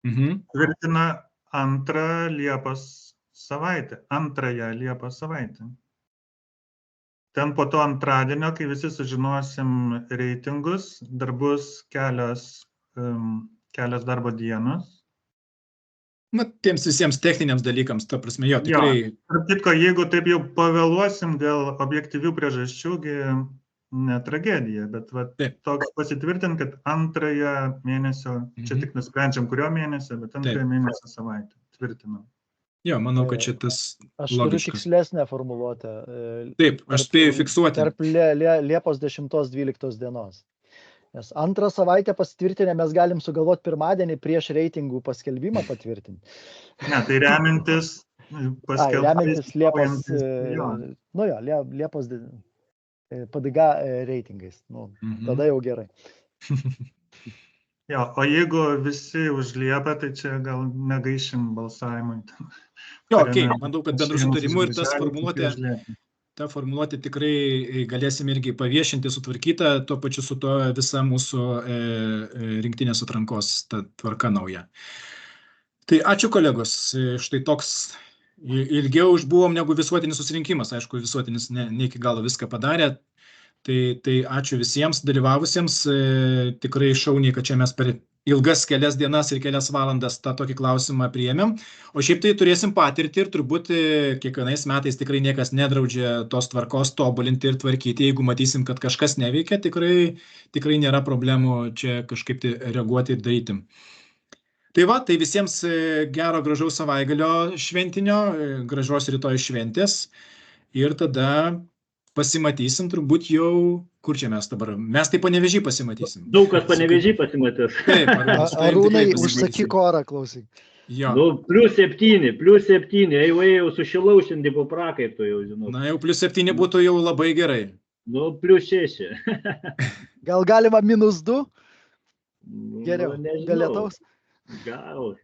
tvirtina antrąją Liepos savaitę. Ten po to antradienio, kai visi sužinosim reitingus, dar bus kelios darbo dienos. Na, tiems visiems techniniams dalykams, ta prasme, jo, tikrai. Tarp kitko, jeigu taip jau pavėluosim dėl objektyvių priežasčių, ne tragedija, bet toks pasitvirtint, kad antrąją mėnesio, čia tik nusprendžiam, kurio mėnesio, bet antrąją mėnesio savaitę tvirtinam. Jo, manau, kad čia tas aš turiu tikslesnę formuluotę. Taip, aš spėju fiksuoti. Tarp Liepos 10-12 dienos. Nes antrą savaitę pasitvirtinę mes galim sugalvoti pirmadienį prieš reitingų paskelbimą patvirtinti. Ne, tai remintis Liepos, Liepos pabaiga reitingais. Tada jau gerai. Jo, o jeigu visi už Liepą, tai čia gal negaišim balsavimui. Jo, manau, kad bendru sutarimu ir ta formuluotė tikrai galėsim irgi paviešinti, sutvarkyta, tuo pačiu su to visa mūsų rinktinės atrankos tvarka nauja. Tai ačiū kolegos, štai toks ilgiau išbuvom negu visuotinis susirinkimas, aišku, visuotinis ne iki galo viską padarė. Tai ačiū visiems dalyvavusiems, tikrai šauniai, kad čia mes per ilgas kelias dienas ir kelias valandas tą tokį klausimą priėmėm. O šiaip tai turėsim patirtį ir turbūt kiekvienais metais tikrai niekas nedraudžia tos tvarkos tobulinti ir tvarkyti. Jeigu matysim, kad kažkas neveikia, tikrai nėra problemų čia kažkaip tai reaguoti ir daryti. Tai visiems gero gražaus savaitgalio šventinio, gražios rytoj šventės ir tada pasimatysim turbūt jau, kur čia mes dabar? Mes tai Panevėžy pasimatysim. Daug kas Panevėžy pasimatys. Arūnai, užsakyk orą, klausyk. +7, jau sušilau šiandien po prakaito jau, žinau. Na, jau +7 būtų jau labai gerai. +6. Gal galima -2? Geriau, galėtaus? Gal.